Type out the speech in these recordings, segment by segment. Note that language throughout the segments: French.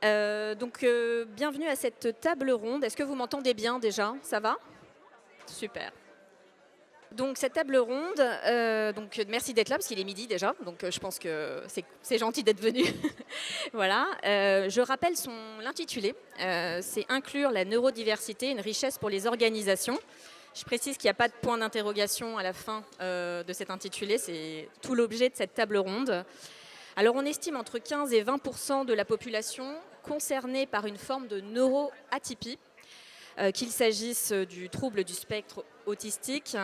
Bienvenue à cette table ronde. Est-ce que vous m'entendez bien déjà? Ça va? Super. Donc cette table ronde, merci d'être là parce qu'il est midi déjà, donc je pense que c'est gentil d'être venu. Voilà. Je rappelle l'intitulé, c'est inclure la neurodiversité, une richesse pour les organisations. Je précise qu'il n'y a pas de point d'interrogation à la fin de cet intitulé, c'est tout l'objet de cette table ronde. Alors on estime entre 15 et 20% de la population concernée par une forme de neuroatypie, qu'il s'agisse du trouble du spectre autistique,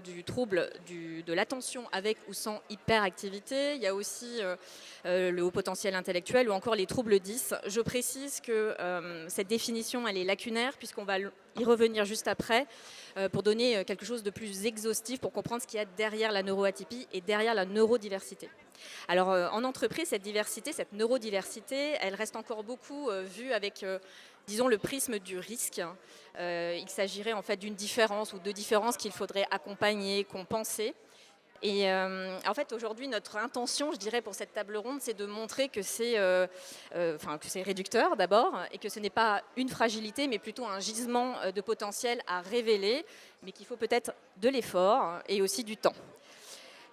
du trouble de l'attention avec ou sans hyperactivité. Il y a aussi le haut potentiel intellectuel ou encore les troubles 10. Je précise que cette définition elle est lacunaire puisqu'on va y revenir juste après pour donner quelque chose de plus exhaustif pour comprendre ce qu'il y a derrière la neuroatypie et derrière la neurodiversité. Alors en entreprise, cette diversité, cette neurodiversité, elle reste encore beaucoup vue avec disons le prisme du risque. Il s'agirait en fait d'une différence ou de différences qu'il faudrait accompagner, compenser. Et en fait, aujourd'hui, notre intention, je dirais, pour cette table ronde, c'est de montrer que c'est réducteur d'abord, et que ce n'est pas une fragilité, mais plutôt un gisement de potentiel à révéler, mais qu'il faut peut-être de l'effort et aussi du temps.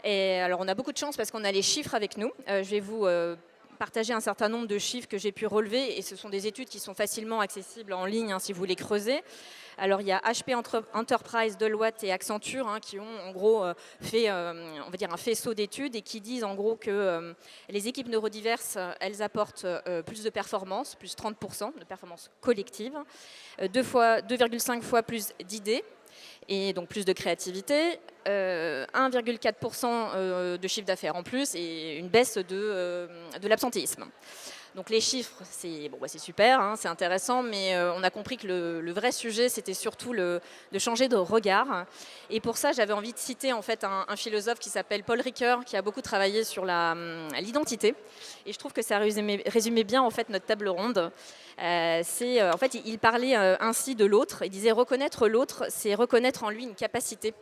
Et alors, on a beaucoup de chance parce qu'on a les chiffres avec nous. Je vais vous partager un certain nombre de chiffres que j'ai pu relever, et ce sont des études qui sont facilement accessibles en ligne si vous les creusez. Alors il y a HP Enterprise, Deloitte et Accenture qui ont en gros fait on va dire un faisceau d'études et qui disent en gros que les équipes neurodiverses, elles apportent plus de performance, plus 30% de performance collective, 2,5 fois plus d'idées et donc plus de créativité, 1,4% de chiffre d'affaires en plus et une baisse de l'absentéisme. Donc les chiffres, c'est super, c'est intéressant, mais on a compris que le vrai sujet, c'était surtout de changer de regard. Et pour ça, j'avais envie de citer en fait un philosophe qui s'appelle Paul Ricoeur, qui a beaucoup travaillé sur l'identité. Et je trouve que ça résumait bien en fait notre table ronde. En fait, il parlait ainsi de l'autre. Il disait reconnaître l'autre, c'est reconnaître en lui une capacité.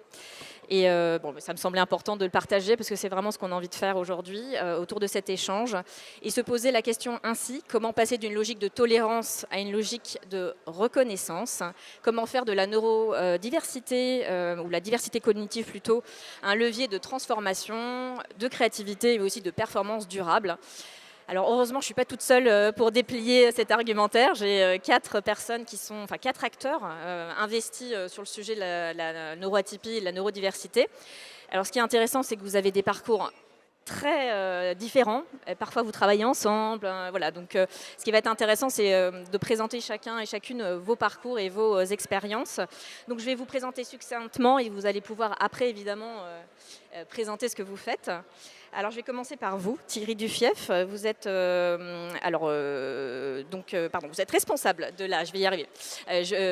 Et ça me semblait important de le partager parce que c'est vraiment ce qu'on a envie de faire aujourd'hui autour de cet échange. Et se poser la question ainsi, comment passer d'une logique de tolérance à une logique de reconnaissance? Comment faire de la neurodiversité, ou la diversité cognitive plutôt, un levier de transformation, de créativité mais aussi de performance durable? Alors heureusement, je ne suis pas toute seule pour déplier cet argumentaire. J'ai 4 personnes qui sont, 4 acteurs investis sur le sujet de la neuroatypie et de la neurodiversité. Alors ce qui est intéressant, c'est que vous avez des parcours très différents. Parfois, vous travaillez ensemble. Voilà. Donc, ce qui va être intéressant, c'est de présenter chacun et chacune vos parcours et vos expériences. Donc, je vais vous présenter succinctement et vous allez pouvoir après, évidemment, présenter ce que vous faites. Alors, je vais commencer par vous, Thierry Dufief. Vous êtes, vous êtes responsable de la, je vais y arriver.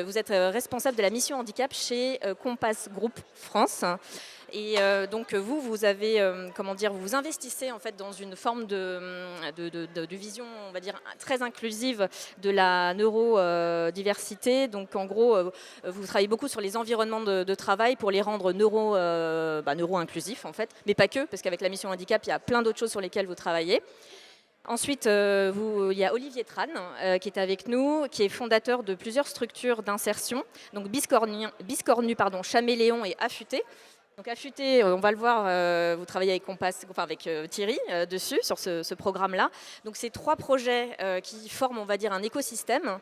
Vous êtes responsable de la mission handicap chez Compass Group France. Et vous avez, vous investissez en fait dans une forme de vision, on va dire, très inclusive de la neurodiversité. Donc en gros, vous travaillez beaucoup sur les environnements de travail pour les rendre neuro-inclusifs en fait, mais pas que, parce qu'avec la mission handicap, il y a plein d'autres choses sur lesquelles vous travaillez. Ensuite, il y a Olivier Tran qui est avec nous, qui est fondateur de plusieurs structures d'insertion, donc Biscornu, Chaméléon et Affûté. Donc Affûté, on va le voir, vous travaillez avec Compass, avec Thierry dessus, sur ce programme-là. Donc c'est 3 projets qui forment, on va dire, un écosystème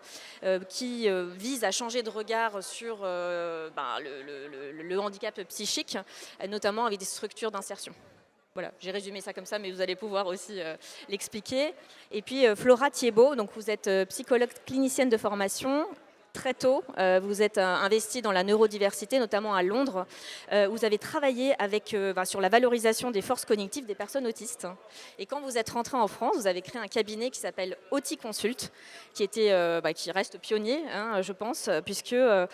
qui vise à changer de regard sur le handicap psychique, notamment avec des structures d'insertion. Voilà, j'ai résumé ça comme ça, mais vous allez pouvoir aussi l'expliquer. Et puis Flora Thiebaud, donc vous êtes psychologue clinicienne de formation. Très tôt, vous êtes investi dans la neurodiversité, notamment à Londres. Vous avez travaillé sur la valorisation des forces cognitives des personnes autistes. Et quand vous êtes rentré en France, vous avez créé un cabinet qui s'appelle Auti Consult, qui reste pionnier, je pense, puisque la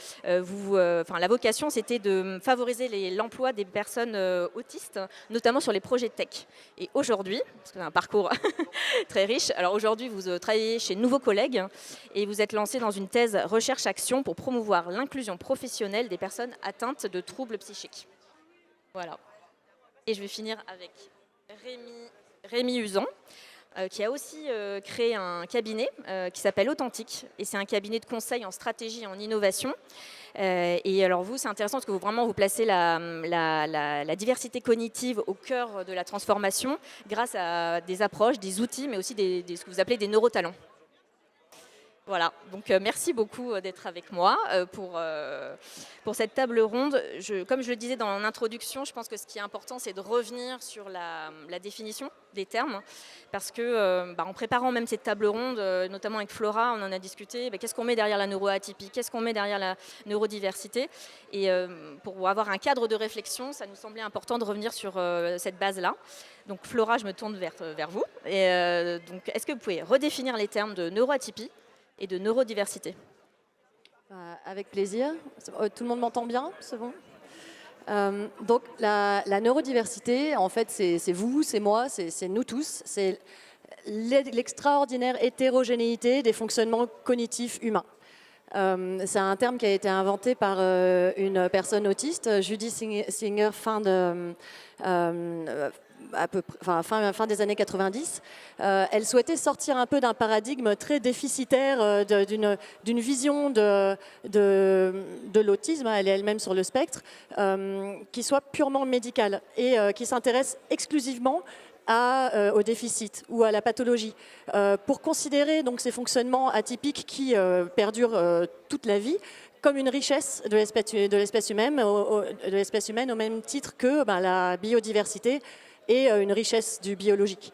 vocation, c'était de favoriser l'emploi des personnes autistes, notamment sur les projets tech. Et aujourd'hui, parce que c'est un parcours très riche, alors aujourd'hui, vous travaillez chez Nouveaux Collègues et vous êtes lancé dans une thèse recherche-action pour promouvoir l'inclusion professionnelle des personnes atteintes de troubles psychiques. Voilà. Et je vais finir avec Rémi Usan. qui a aussi créé un cabinet qui s'appelle Authentique. Et c'est un cabinet de conseil en stratégie et en innovation. Et alors vous, c'est intéressant parce que vous placez la diversité cognitive au cœur de la transformation grâce à des approches, des outils, mais aussi ce que vous appelez des neurotalents. Voilà, donc merci beaucoup d'être avec moi pour cette table ronde. Comme je le disais dans l'introduction, je pense que ce qui est important, c'est de revenir sur la définition des termes, parce que en préparant même cette table ronde, notamment avec Flora, on en a discuté, qu'est-ce qu'on met derrière la neuroatypie, qu'est-ce qu'on met derrière la neurodiversité, et pour avoir un cadre de réflexion, ça nous semblait important de revenir sur cette base-là. Donc Flora, je me tourne vers vous, et donc est-ce que vous pouvez redéfinir les termes de neuroatypie et de neurodiversité? Avec plaisir. Tout le monde m'entend bien? C'est bon? Donc la neurodiversité, en fait, c'est vous, c'est moi, c'est nous tous. C'est l'extraordinaire hétérogénéité des fonctionnements cognitifs humains. C'est un terme qui a été inventé par une personne autiste, Judy Singer, fin des années 90. Elle souhaitait sortir un peu d'un paradigme très déficitaire d'une vision de l'autisme, elle est elle-même sur le spectre, qui soit purement médicale et qui s'intéresse exclusivement au déficit ou à la pathologie, pour considérer donc ces fonctionnements atypiques qui perdurent toute la vie comme une richesse de l'espèce humaine, au même titre que la biodiversité et une richesse du biologique.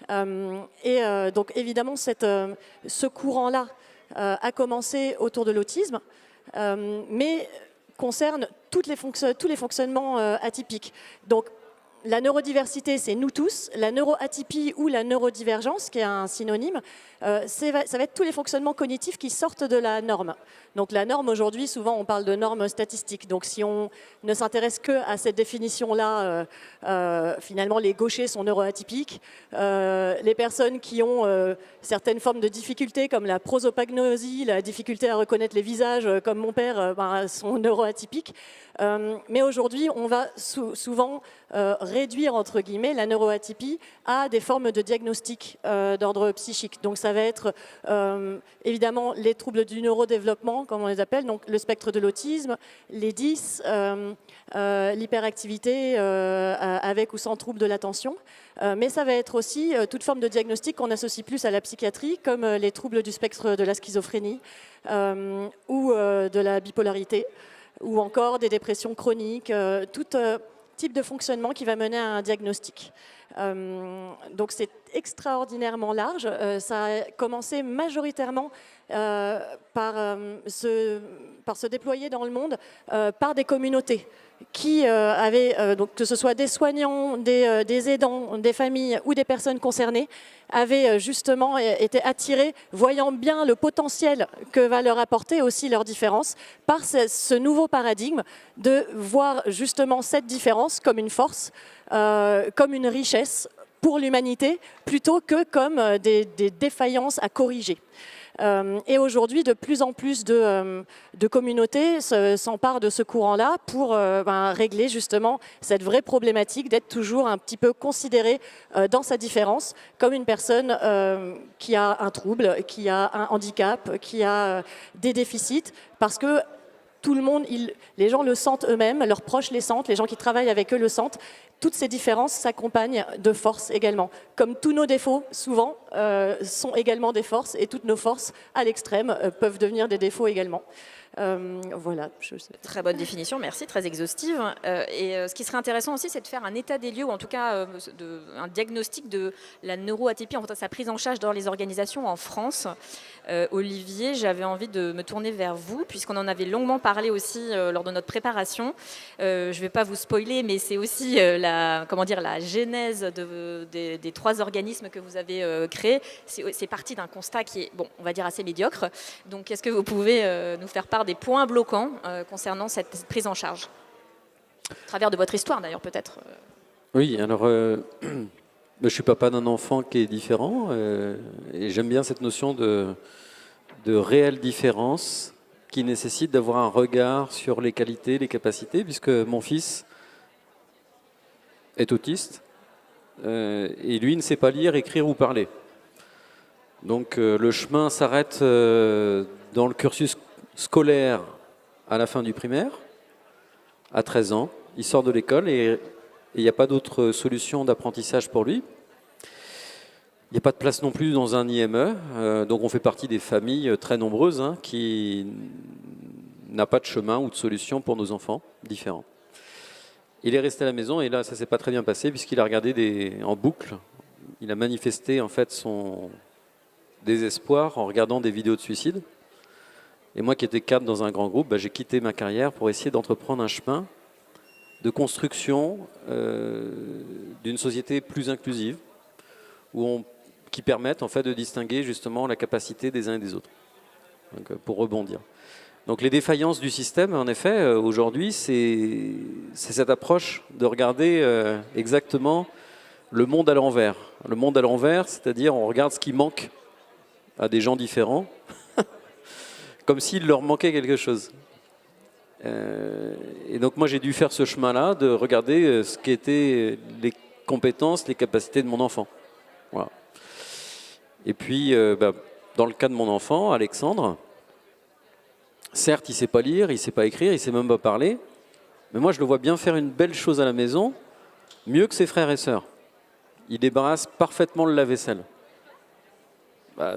Donc évidemment, ce courant-là a commencé autour de l'autisme, mais concerne tous les fonctionnements atypiques. Donc la neurodiversité, c'est nous tous. La neuroatypie ou la neurodivergence, qui est un synonyme, ça va être tous les fonctionnements cognitifs qui sortent de la norme. Donc la norme, aujourd'hui, souvent, on parle de normes statistiques. Donc si on ne s'intéresse que à cette définition-là, finalement, les gauchers sont neuroatypiques. Les personnes qui ont certaines formes de difficultés, comme la prosopagnosie, la difficulté à reconnaître les visages, comme mon père, sont neuroatypiques. Mais aujourd'hui, on va souvent réduire, entre guillemets, la neuroatypie à des formes de diagnostic d'ordre psychique. Donc ça va être évidemment les troubles du neurodéveloppement, comme on les appelle, donc le spectre de l'autisme, les 10, l'hyperactivité avec ou sans trouble de l'attention. Mais ça va être aussi toute forme de diagnostic qu'on associe plus à la psychiatrie, comme les troubles du spectre de la schizophrénie ou de la bipolarité, ou encore des dépressions chroniques, tout type de fonctionnement qui va mener à un diagnostic. Donc c'est extraordinairement large. Ça a commencé majoritairement par se déployer dans le monde par des communautés qui avaient, donc que ce soit des soignants, des aidants, des familles ou des personnes concernées, avaient justement été attirés, voyant bien le potentiel que va leur apporter aussi leur différence, par ce nouveau paradigme de voir justement cette différence comme une force, comme une richesse pour l'humanité, plutôt que comme des défaillances à corriger. Et aujourd'hui, de plus en plus de communautés s'emparent de ce courant-là pour régler justement cette vraie problématique d'être toujours un petit peu considéré dans sa différence comme une personne qui a un trouble, qui a un handicap, qui a des déficits, parce que tout le monde, les gens le sentent eux-mêmes, leurs proches les sentent, les gens qui travaillent avec eux le sentent. Toutes ces différences s'accompagnent de forces également. Comme tous nos défauts, souvent, sont également des forces, et toutes nos forces, à l'extrême, peuvent devenir des défauts également. Voilà. Très bonne définition, merci, très exhaustive. Et ce qui serait intéressant aussi, c'est de faire un état des lieux, ou en tout cas un diagnostic de la neuroatypie, en fait, sa prise en charge dans les organisations en France. Olivier, j'avais envie de me tourner vers vous, puisqu'on en avait longuement parlé aussi lors de notre préparation. Je ne vais pas vous spoiler, mais c'est aussi la genèse des 3 organismes que vous avez créés. C'est parti d'un constat qui est, bon, on va dire assez médiocre. Donc, est-ce que vous pouvez nous faire part des points bloquants concernant cette prise en charge, à travers de votre histoire d'ailleurs peut-être? Oui, alors je suis papa d'un enfant qui est différent et j'aime bien cette notion de réelle différence qui nécessite d'avoir un regard sur les qualités, les capacités, puisque mon fils est autiste et lui ne sait pas lire, écrire ou parler. Donc le chemin s'arrête dans le cursus scolaire à la fin du primaire, à 13 ans. Il sort de l'école et il n'y a pas d'autre solution d'apprentissage pour lui. Il n'y a pas de place non plus dans un IME, donc on fait partie des familles très nombreuses qui n'a pas de chemin ou de solution pour nos enfants différents. Il est resté à la maison et là, ça ne s'est pas très bien passé puisqu'il a regardé en boucle. Il a manifesté en fait son désespoir en regardant des vidéos de suicide. Et moi qui étais cadre dans un grand groupe, j'ai quitté ma carrière pour essayer d'entreprendre un chemin de construction d'une société plus inclusive qui permette en fait de distinguer justement la capacité des uns et des autres. Donc, pour rebondir. Donc les défaillances du système, en effet, aujourd'hui, c'est cette approche de regarder exactement le monde à l'envers. Le monde à l'envers, c'est-à-dire on regarde ce qui manque à des gens différents, comme s'il leur manquait quelque chose. Et donc moi j'ai dû faire ce chemin-là, de regarder ce qu'étaient les compétences, les capacités de mon enfant. Voilà. Et puis, dans le cas de mon enfant, Alexandre, certes, il ne sait pas lire, il ne sait pas écrire, il ne sait même pas parler, mais moi je le vois bien faire une belle chose à la maison, mieux que ses frères et sœurs. Il débarrasse parfaitement le lave-vaisselle.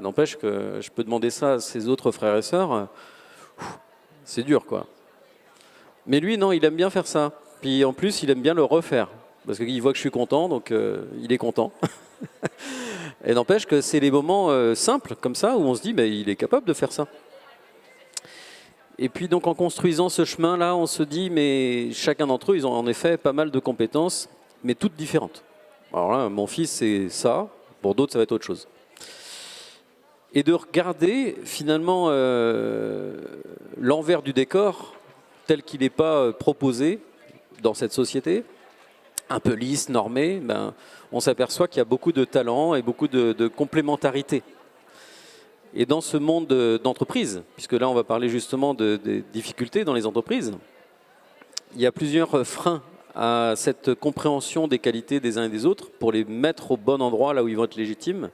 N'empêche que je peux demander ça à ses autres frères et sœurs, c'est dur quoi. Mais lui, non, il aime bien faire ça. Puis en plus, il aime bien le refaire, parce qu'il voit que je suis content, donc il est content. Et n'empêche que c'est les moments simples comme ça où on se dit, il est capable de faire ça. Et puis donc en construisant ce chemin-là, on se dit, mais chacun d'entre eux, ils ont en effet pas mal de compétences, mais toutes différentes. Alors là, mon fils, c'est ça, pour d'autres, ça va être autre chose. Et de regarder finalement l'envers du décor tel qu'il n'est pas proposé dans cette société, un peu lisse, normée, on s'aperçoit qu'il y a beaucoup de talent et beaucoup de complémentarité. Et dans ce monde d'entreprise, puisque là on va parler justement des difficultés dans les entreprises, il y a plusieurs freins à cette compréhension des qualités des uns et des autres pour les mettre au bon endroit, là où ils vont être légitimes.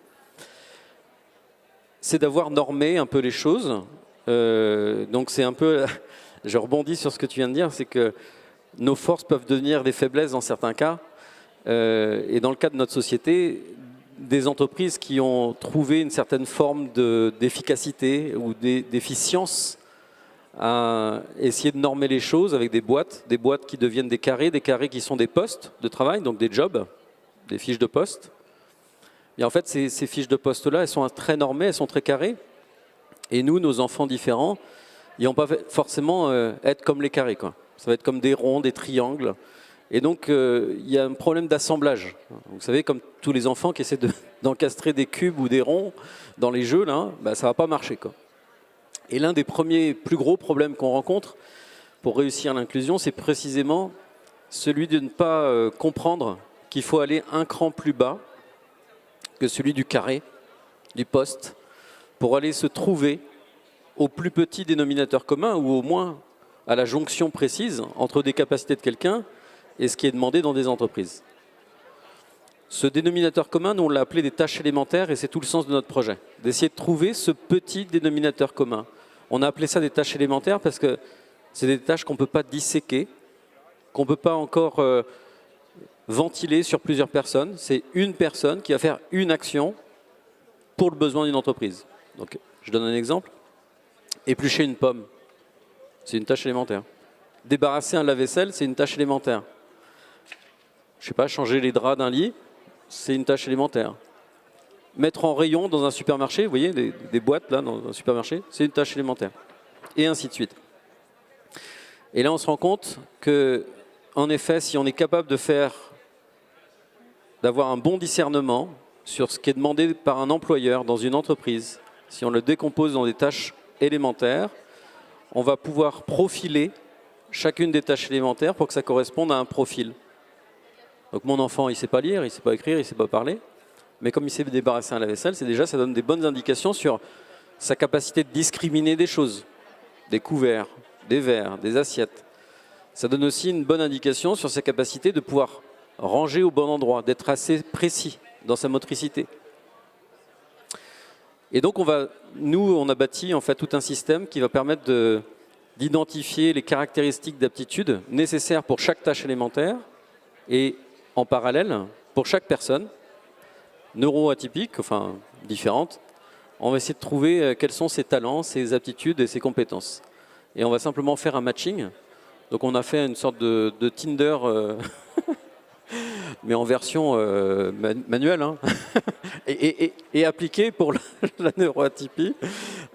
C'est d'avoir normé un peu les choses. Donc c'est un peu, je rebondis sur ce que tu viens de dire, c'est que nos forces peuvent devenir des faiblesses dans certains cas. Et dans le cas de notre société, des entreprises qui ont trouvé une certaine forme d'efficacité ou d'efficience à essayer de normer les choses avec des boîtes qui deviennent des carrés qui sont des postes de travail, donc des jobs, des fiches de poste. Et en fait, ces fiches de poste-là, elles sont très normées, elles sont très carrées. Et nous, nos enfants différents, ils vont pas forcément être comme les carrés, quoi. Ça va être comme des ronds, des triangles. Et donc, il y a un problème d'assemblage. Vous savez, comme tous les enfants qui essaient d'encastrer des cubes ou des ronds dans les jeux, là, ça va pas marcher, quoi. Et l'un des premiers plus gros problèmes qu'on rencontre pour réussir l'inclusion, c'est précisément celui de ne pas comprendre qu'il faut aller un cran plus bas que celui du carré, du poste, pour aller se trouver au plus petit dénominateur commun, ou au moins à la jonction précise entre des capacités de quelqu'un et ce qui est demandé dans des entreprises. Ce dénominateur commun, nous on l'a appelé des tâches élémentaires, et c'est tout le sens de notre projet, d'essayer de trouver ce petit dénominateur commun. On a appelé ça des tâches élémentaires parce que c'est des tâches qu'on ne peut pas disséquer, qu'on ne peut pas encore ventiler sur plusieurs personnes. C'est une personne qui va faire une action pour le besoin d'une entreprise. Donc, je donne un exemple. Éplucher une pomme, c'est une tâche élémentaire. Débarrasser un lave-vaisselle, c'est une tâche élémentaire. Je ne sais pas, changer les draps d'un lit, c'est une tâche élémentaire. Mettre en rayon dans un supermarché, vous voyez, des boîtes là dans un supermarché, c'est une tâche élémentaire. Et ainsi de suite. Et là, on se rend compte que, en effet, si on est capable d'avoir un bon discernement sur ce qui est demandé par un employeur dans une entreprise, si on le décompose dans des tâches élémentaires, on va pouvoir profiler chacune des tâches élémentaires pour que ça corresponde à un profil. Donc mon enfant, il ne sait pas lire, il ne sait pas écrire, il ne sait pas parler, mais comme il sait débarrasser un lave-vaisselle, ça donne des bonnes indications sur sa capacité de discriminer des choses, des couverts, des verres, des assiettes. Ça donne aussi une bonne indication sur sa capacité de pouvoir ranger au bon endroit, d'être assez précis dans sa motricité. Et donc, on a bâti en fait tout un système qui va permettre d'identifier les caractéristiques d'aptitude nécessaires pour chaque tâche élémentaire et en parallèle, pour chaque personne, neuroatypique, enfin différente, on va essayer de trouver quels sont ses talents, ses aptitudes et ses compétences. Et on va simplement faire un matching. Donc on a fait une sorte de Tinder, mais en version manuelle, hein, et appliqué pour la neuroatypie,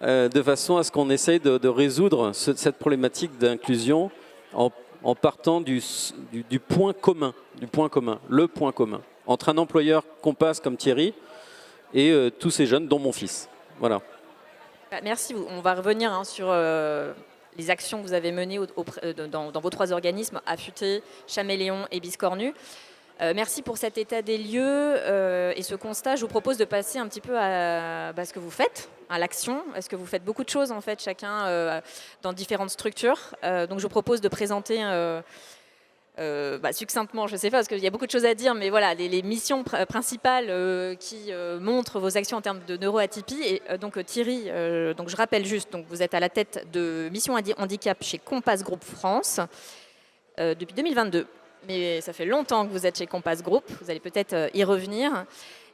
de façon à ce qu'on essaye de résoudre cette problématique d'inclusion en partant du point commun, le point commun, entre un employeur qu'on passe comme Thierry et tous ces jeunes, dont mon fils. Voilà. Merci. On va revenir sur les actions que vous avez menées dans vos 3 organismes, Affûté, Chaméléon et Biscornu. Merci pour cet état des lieux et ce constat. Je vous propose de passer un petit peu à ce que vous faites, à l'action. Est-ce que vous faites beaucoup de choses, en fait, chacun dans différentes structures. Donc je vous propose de présenter succinctement, je ne sais pas, parce qu'il y a beaucoup de choses à dire, mais voilà, les missions principales qui montrent vos actions en termes de neuroatypie. Et donc Thierry, donc je rappelle juste, donc vous êtes à la tête de Mission Handicap chez Compass Group France depuis 2022. Mais ça fait longtemps que vous êtes chez Compass Group, vous allez peut-être y revenir.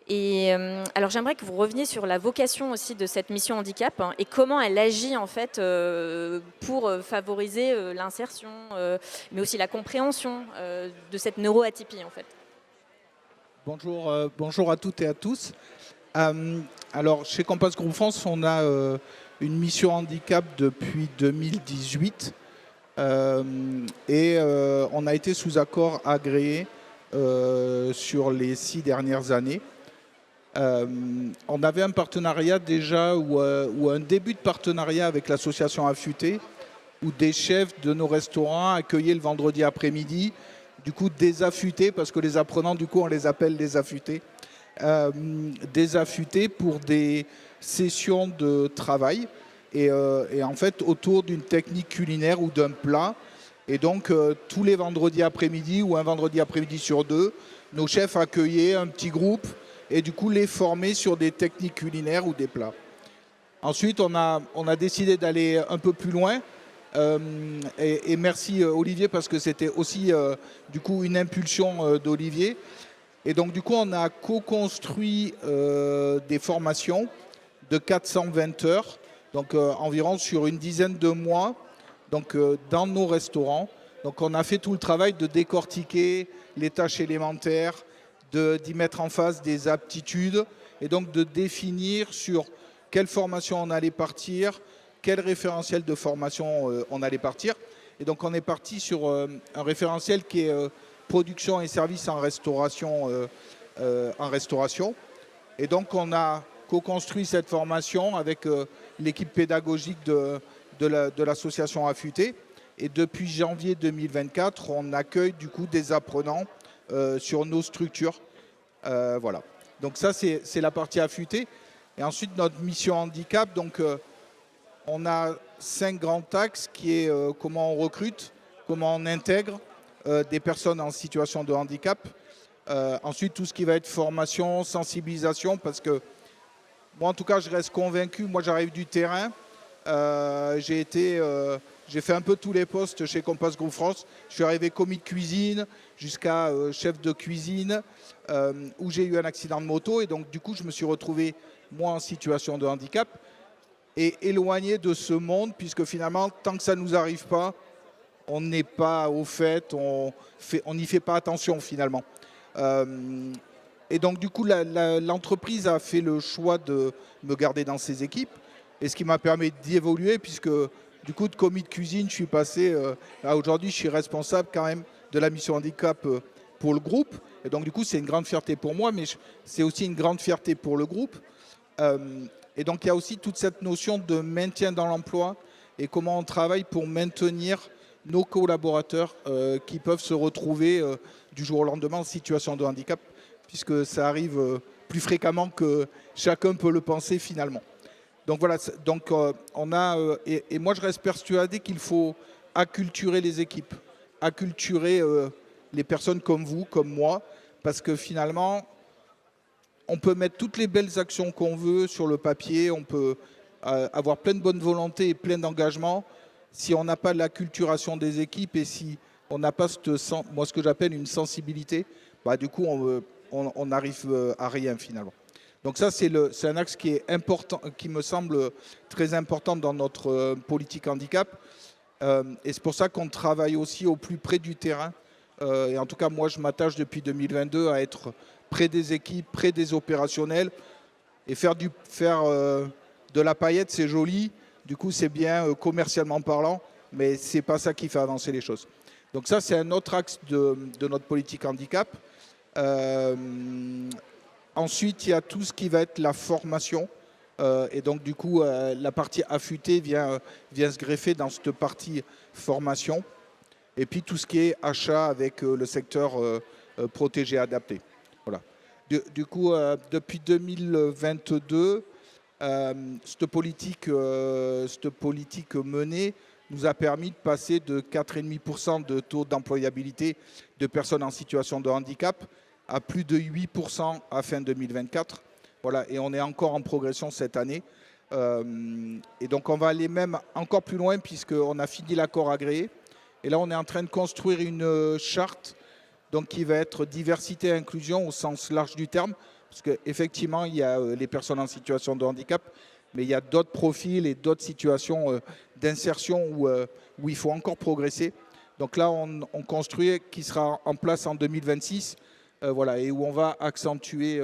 Et alors j'aimerais que vous reveniez sur la vocation aussi de cette mission handicap et comment elle agit en fait pour favoriser l'insertion, mais aussi la compréhension de cette neuroatypie en fait. Bonjour à toutes et à tous. Alors chez Compass Group France, on a une mission handicap depuis 2018. On a été sous accord agréé sur les 6 dernières années. On avait un partenariat déjà ou un début de partenariat avec l'association Affûté où des chefs de nos restaurants accueillaient le vendredi après-midi du coup des affûtés, parce que les apprenants du coup on les appelle des affûtés, pour des sessions de travail et en fait autour d'une technique culinaire ou d'un plat. Et donc tous les vendredis après-midi ou un vendredi après-midi sur 2, nos chefs accueillaient un petit groupe et du coup les former sur des techniques culinaires ou des plats. Ensuite, on a décidé d'aller un peu plus loin. Et merci Olivier, parce que c'était aussi du coup une impulsion d'Olivier. Et donc du coup, on a co-construit des formations de 420 heures, donc environ sur une dizaine de mois, donc dans nos restaurants. Donc on a fait tout le travail de décortiquer les tâches élémentaires, d'y mettre en face des aptitudes et donc de définir sur quelle formation on allait partir, quel référentiel de formation on allait partir. Et donc on est parti sur un référentiel qui est production et services en restauration. Et donc on a co-construit cette formation avec l'équipe pédagogique de l'association Affûté. Et depuis janvier 2024, on accueille du coup des apprenants sur nos structures. Voilà. Donc ça, c'est la partie Affûté. Et ensuite, notre mission handicap, donc on a 5 grands axes qui est comment on recrute, comment on intègre des personnes en situation de handicap. Ensuite, tout ce qui va être formation, sensibilisation, parce que moi, en tout cas, je reste convaincu. Moi, j'arrive du terrain. J'ai fait un peu tous les postes chez Compass Group France. Je suis arrivé commis de cuisine jusqu'à chef de cuisine, où j'ai eu un accident de moto. Et donc, du coup, je me suis retrouvé, moi, en situation de handicap et éloigné de ce monde, puisque finalement, tant que ça ne nous arrive pas, on n'est pas au fait, on n'y fait pas attention finalement. Et donc, du coup, l'entreprise a fait le choix de me garder dans ses équipes, et ce qui m'a permis d'y évoluer, puisque du coup, de commis de cuisine, je suis passé à aujourd'hui, je suis responsable quand même de la mission handicap pour le groupe. Et donc, du coup, c'est une grande fierté pour moi, mais c'est aussi une grande fierté pour le groupe. Et donc, il y a aussi toute cette notion de maintien dans l'emploi et comment on travaille pour maintenir nos collaborateurs qui peuvent se retrouver du jour au lendemain en situation de handicap, puisque ça arrive plus fréquemment que chacun peut le penser finalement. Donc voilà, donc, et moi je reste persuadé qu'il faut acculturer les équipes, acculturer les personnes comme vous, comme moi, parce que finalement, on peut mettre toutes les belles actions qu'on veut sur le papier, on peut avoir plein de bonne volonté et plein d'engagement. Si on n'a pas l'acculturation des équipes et si on n'a pas moi, ce que j'appelle une sensibilité, bah, du coup, on n'arrive à rien finalement. Donc ça, c'est un axe qui est important, qui me semble très important dans notre politique handicap. Et c'est pour ça qu'on travaille aussi au plus près du terrain. Et en tout cas, moi, je m'attache depuis 2022 à être près des équipes, près des opérationnels. Et faire de la paillette, c'est joli. Du coup, c'est bien commercialement parlant, mais ce n'est pas ça qui fait avancer les choses. Donc ça, c'est un autre axe de notre politique handicap. Ensuite, il y a tout ce qui va être la formation. Et donc, du coup, la partie affûtée vient se greffer dans cette partie formation. Et puis, tout ce qui est achat avec le secteur protégé adapté. Voilà. Du coup, depuis 2022, cette politique menée nous a permis de passer de 4,5% de taux d'employabilité de personnes en situation de handicap à plus de 8% à fin 2024. Voilà, et on est encore en progression cette année. Et donc, on va aller même encore plus loin puisqu'on a fini l'accord agréé. Et là, on est en train de construire une charte donc, qui va être diversité et inclusion au sens large du terme. Parce qu'effectivement, il y a les personnes en situation de handicap, mais il y a d'autres profils et d'autres situations d'insertion où il faut encore progresser. Donc là, on construit qui sera en place en 2026, voilà, et où on va accentuer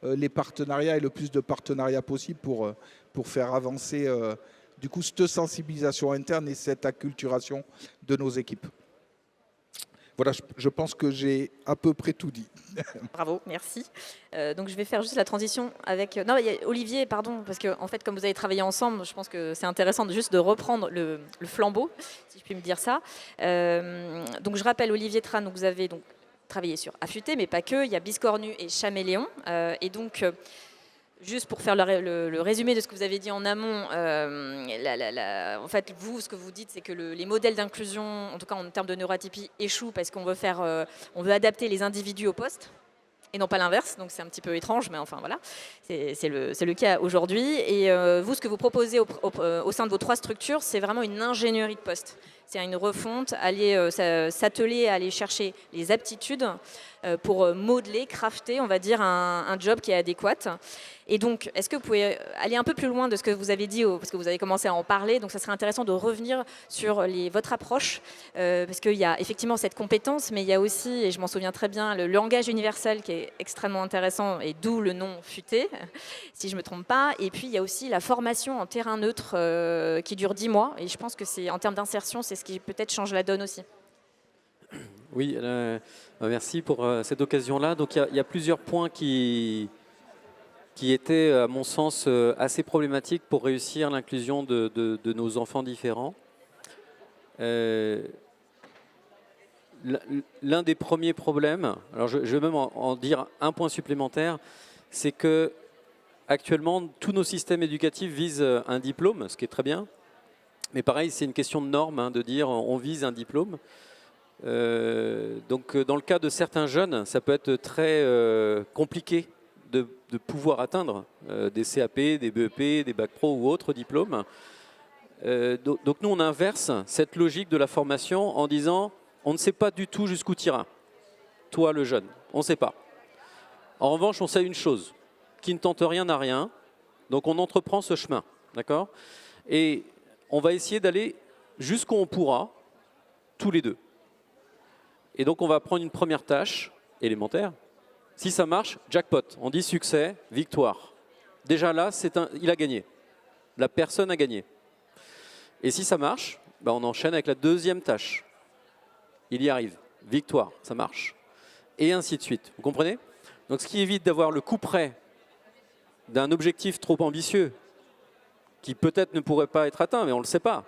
les partenariats et le plus de partenariats possible pour faire avancer du coup cette sensibilisation interne et cette acculturation de nos équipes. Voilà, je pense que j'ai à peu près tout dit. Bravo, merci. Donc je vais faire juste la transition avec... Non, il y a Olivier, pardon, parce que en fait, comme vous avez travaillé ensemble, je pense que c'est intéressant juste de reprendre le flambeau, si je puis me dire ça. Donc je rappelle, Olivier Tran, donc vous avez donc travaillé sur Affûté, mais pas que. Il y a Biscornu et Chaméléon. Et donc... Juste pour faire le résumé de ce que vous avez dit en amont, en fait, vous, ce que vous dites, c'est que les modèles d'inclusion, en tout cas en termes de neuroatypie, échouent parce qu'on veut adapter les individus au poste et non pas l'inverse. Donc c'est un petit peu étrange, mais enfin voilà, c'est le cas aujourd'hui. Et vous, ce que vous proposez au sein de vos 3 structures, c'est vraiment une ingénierie de poste. C'est une refonte, s'atteler à aller chercher les aptitudes pour modeler, crafter, on va dire, un job qui est adéquat. Et donc, est-ce que vous pouvez aller un peu plus loin de ce que vous avez dit, parce que vous avez commencé à en parler, donc ça serait intéressant de revenir sur votre approche, parce qu'il y a effectivement cette compétence, mais il y a aussi, et je m'en souviens très bien, le langage universel qui est extrêmement intéressant, et d'où le nom Futé, si je ne me trompe pas. Et puis, il y a aussi la formation en terrain neutre qui dure 10 mois, et je pense que c'est en termes d'insertion, c'est ce qui peut-être change la donne aussi. Oui, merci pour cette occasion-là. Donc il y a plusieurs points qui étaient, à mon sens, assez problématiques pour réussir l'inclusion de nos enfants différents. L'un des premiers problèmes, alors je vais même en dire un point supplémentaire, c'est que actuellement tous nos systèmes éducatifs visent un diplôme, ce qui est très bien. Mais pareil, c'est une question de norme, hein, de dire on vise un diplôme. Donc dans le cas de certains jeunes, ça peut être très compliqué de pouvoir atteindre des CAP, des BEP, des Bac Pro ou autres diplômes. Donc nous on inverse cette logique de la formation en disant on ne sait pas du tout jusqu'où tu iras, toi le jeune, on ne sait pas. En revanche on sait une chose, qui ne tente rien n'a rien, donc on entreprend ce chemin, d'accord ? Et on va essayer d'aller jusqu'où on pourra, tous les deux. Et donc, on va prendre une première tâche élémentaire. Si ça marche, jackpot. On dit succès, victoire. Déjà là, il a gagné. La personne a gagné. Et si ça marche, on enchaîne avec la deuxième tâche. Il y arrive. Victoire, ça marche. Et ainsi de suite. Vous comprenez ? Donc, ce qui évite d'avoir le coup près d'un objectif trop ambitieux, qui peut-être ne pourrait pas être atteint, mais on ne le sait pas.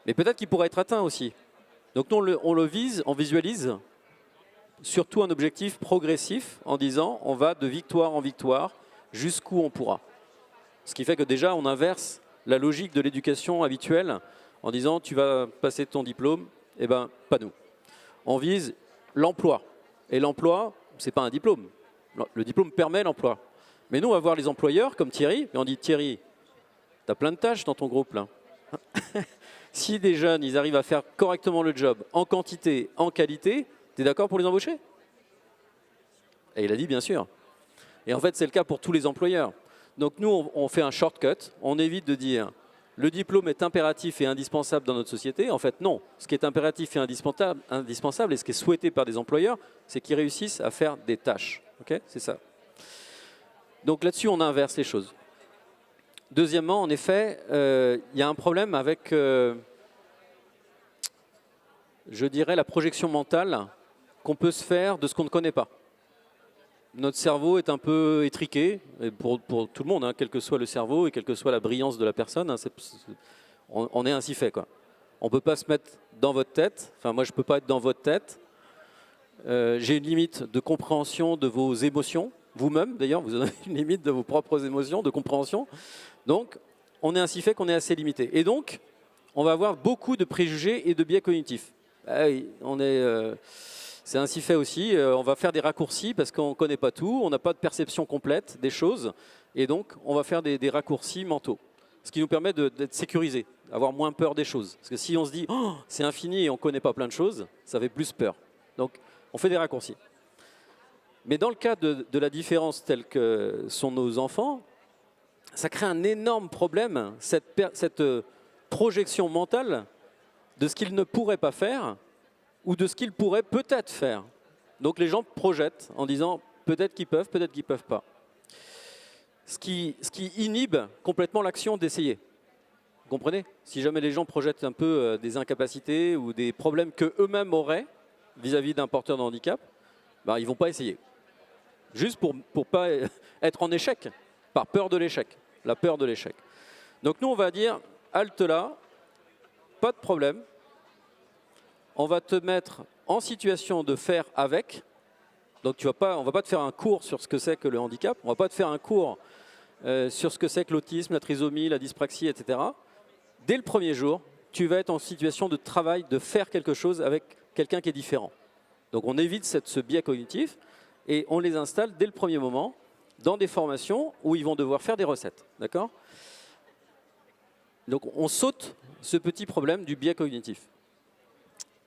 Mais peut-être qu'il pourrait être atteint aussi. Donc nous, on le vise, on visualise surtout un objectif progressif en disant on va de victoire en victoire jusqu'où on pourra. Ce qui fait que déjà on inverse la logique de l'éducation habituelle en disant tu vas passer ton diplôme, eh bien pas nous. On vise l'emploi. Et l'emploi, ce n'est pas un diplôme, Le diplôme permet l'emploi. Mais nous, on va voir les employeurs comme Thierry, et on dit Thierry, tu as plein de tâches dans ton groupe là. Si des jeunes, ils arrivent à faire correctement le job, en quantité, en qualité, tu es d'accord pour les embaucher? Et il a dit bien sûr. Et en fait, c'est le cas pour tous les employeurs. Donc nous, on fait un shortcut, on évite de dire le diplôme est impératif et indispensable dans notre société. En fait, non. Ce qui est impératif et indispensable et ce qui est souhaité par des employeurs, c'est qu'ils réussissent à faire des tâches. Okay, c'est ça. Donc là-dessus, on inverse les choses. Deuxièmement, en effet, il y a un problème avec, je dirais, la projection mentale qu'on peut se faire de ce qu'on ne connaît pas. Notre cerveau est un peu étriqué, et pour tout le monde, hein, quel que soit le cerveau et quelle que soit la brillance de la personne, hein, on est ainsi fait, quoi. On ne peut pas se mettre dans votre tête, enfin moi je ne peux pas être dans votre tête. J'ai une limite de compréhension de vos émotions, vous-même d'ailleurs, vous avez une limite de vos propres émotions, de compréhension. Donc on est ainsi fait qu'on est assez limité. Et donc on va avoir beaucoup de préjugés et de biais cognitifs. Ah oui, c'est ainsi fait aussi, on va faire des raccourcis parce qu'on ne connaît pas tout, on n'a pas de perception complète des choses, et donc on va faire des raccourcis mentaux. Ce qui nous permet d'être sécurisés, d'avoir moins peur des choses. Parce que si on se dit oh, c'est infini et on ne connaît pas plein de choses, ça fait plus peur. Donc on fait des raccourcis. Mais dans le cas de la différence telle que sont nos enfants, ça crée un énorme problème, cette projection mentale de ce qu'ils ne pourraient pas faire ou de ce qu'ils pourraient peut-être faire. Donc les gens projettent en disant peut-être qu'ils peuvent pas. Ce qui inhibe complètement l'action d'essayer. Vous comprenez? Si jamais les gens projettent un peu des incapacités ou des problèmes qu'eux-mêmes auraient vis-à-vis d'un porteur de handicap, ben, ils ne vont pas essayer. Juste pour ne pas être en échec, par peur de l'échec, la peur de l'échec. Donc nous, on va dire, halte là, pas de problème, on va te mettre en situation de faire avec. Donc on ne va pas te faire un cours sur ce que c'est que le handicap, on ne va pas te faire un cours sur ce que c'est que l'autisme, la trisomie, la dyspraxie, etc. Dès le premier jour, tu vas être en situation de travail, de faire quelque chose avec quelqu'un qui est différent. Donc on évite ce biais cognitif et on les installe dès le premier moment dans des formations où ils vont devoir faire des recettes. D'accord ? Donc on saute ce petit problème du biais cognitif.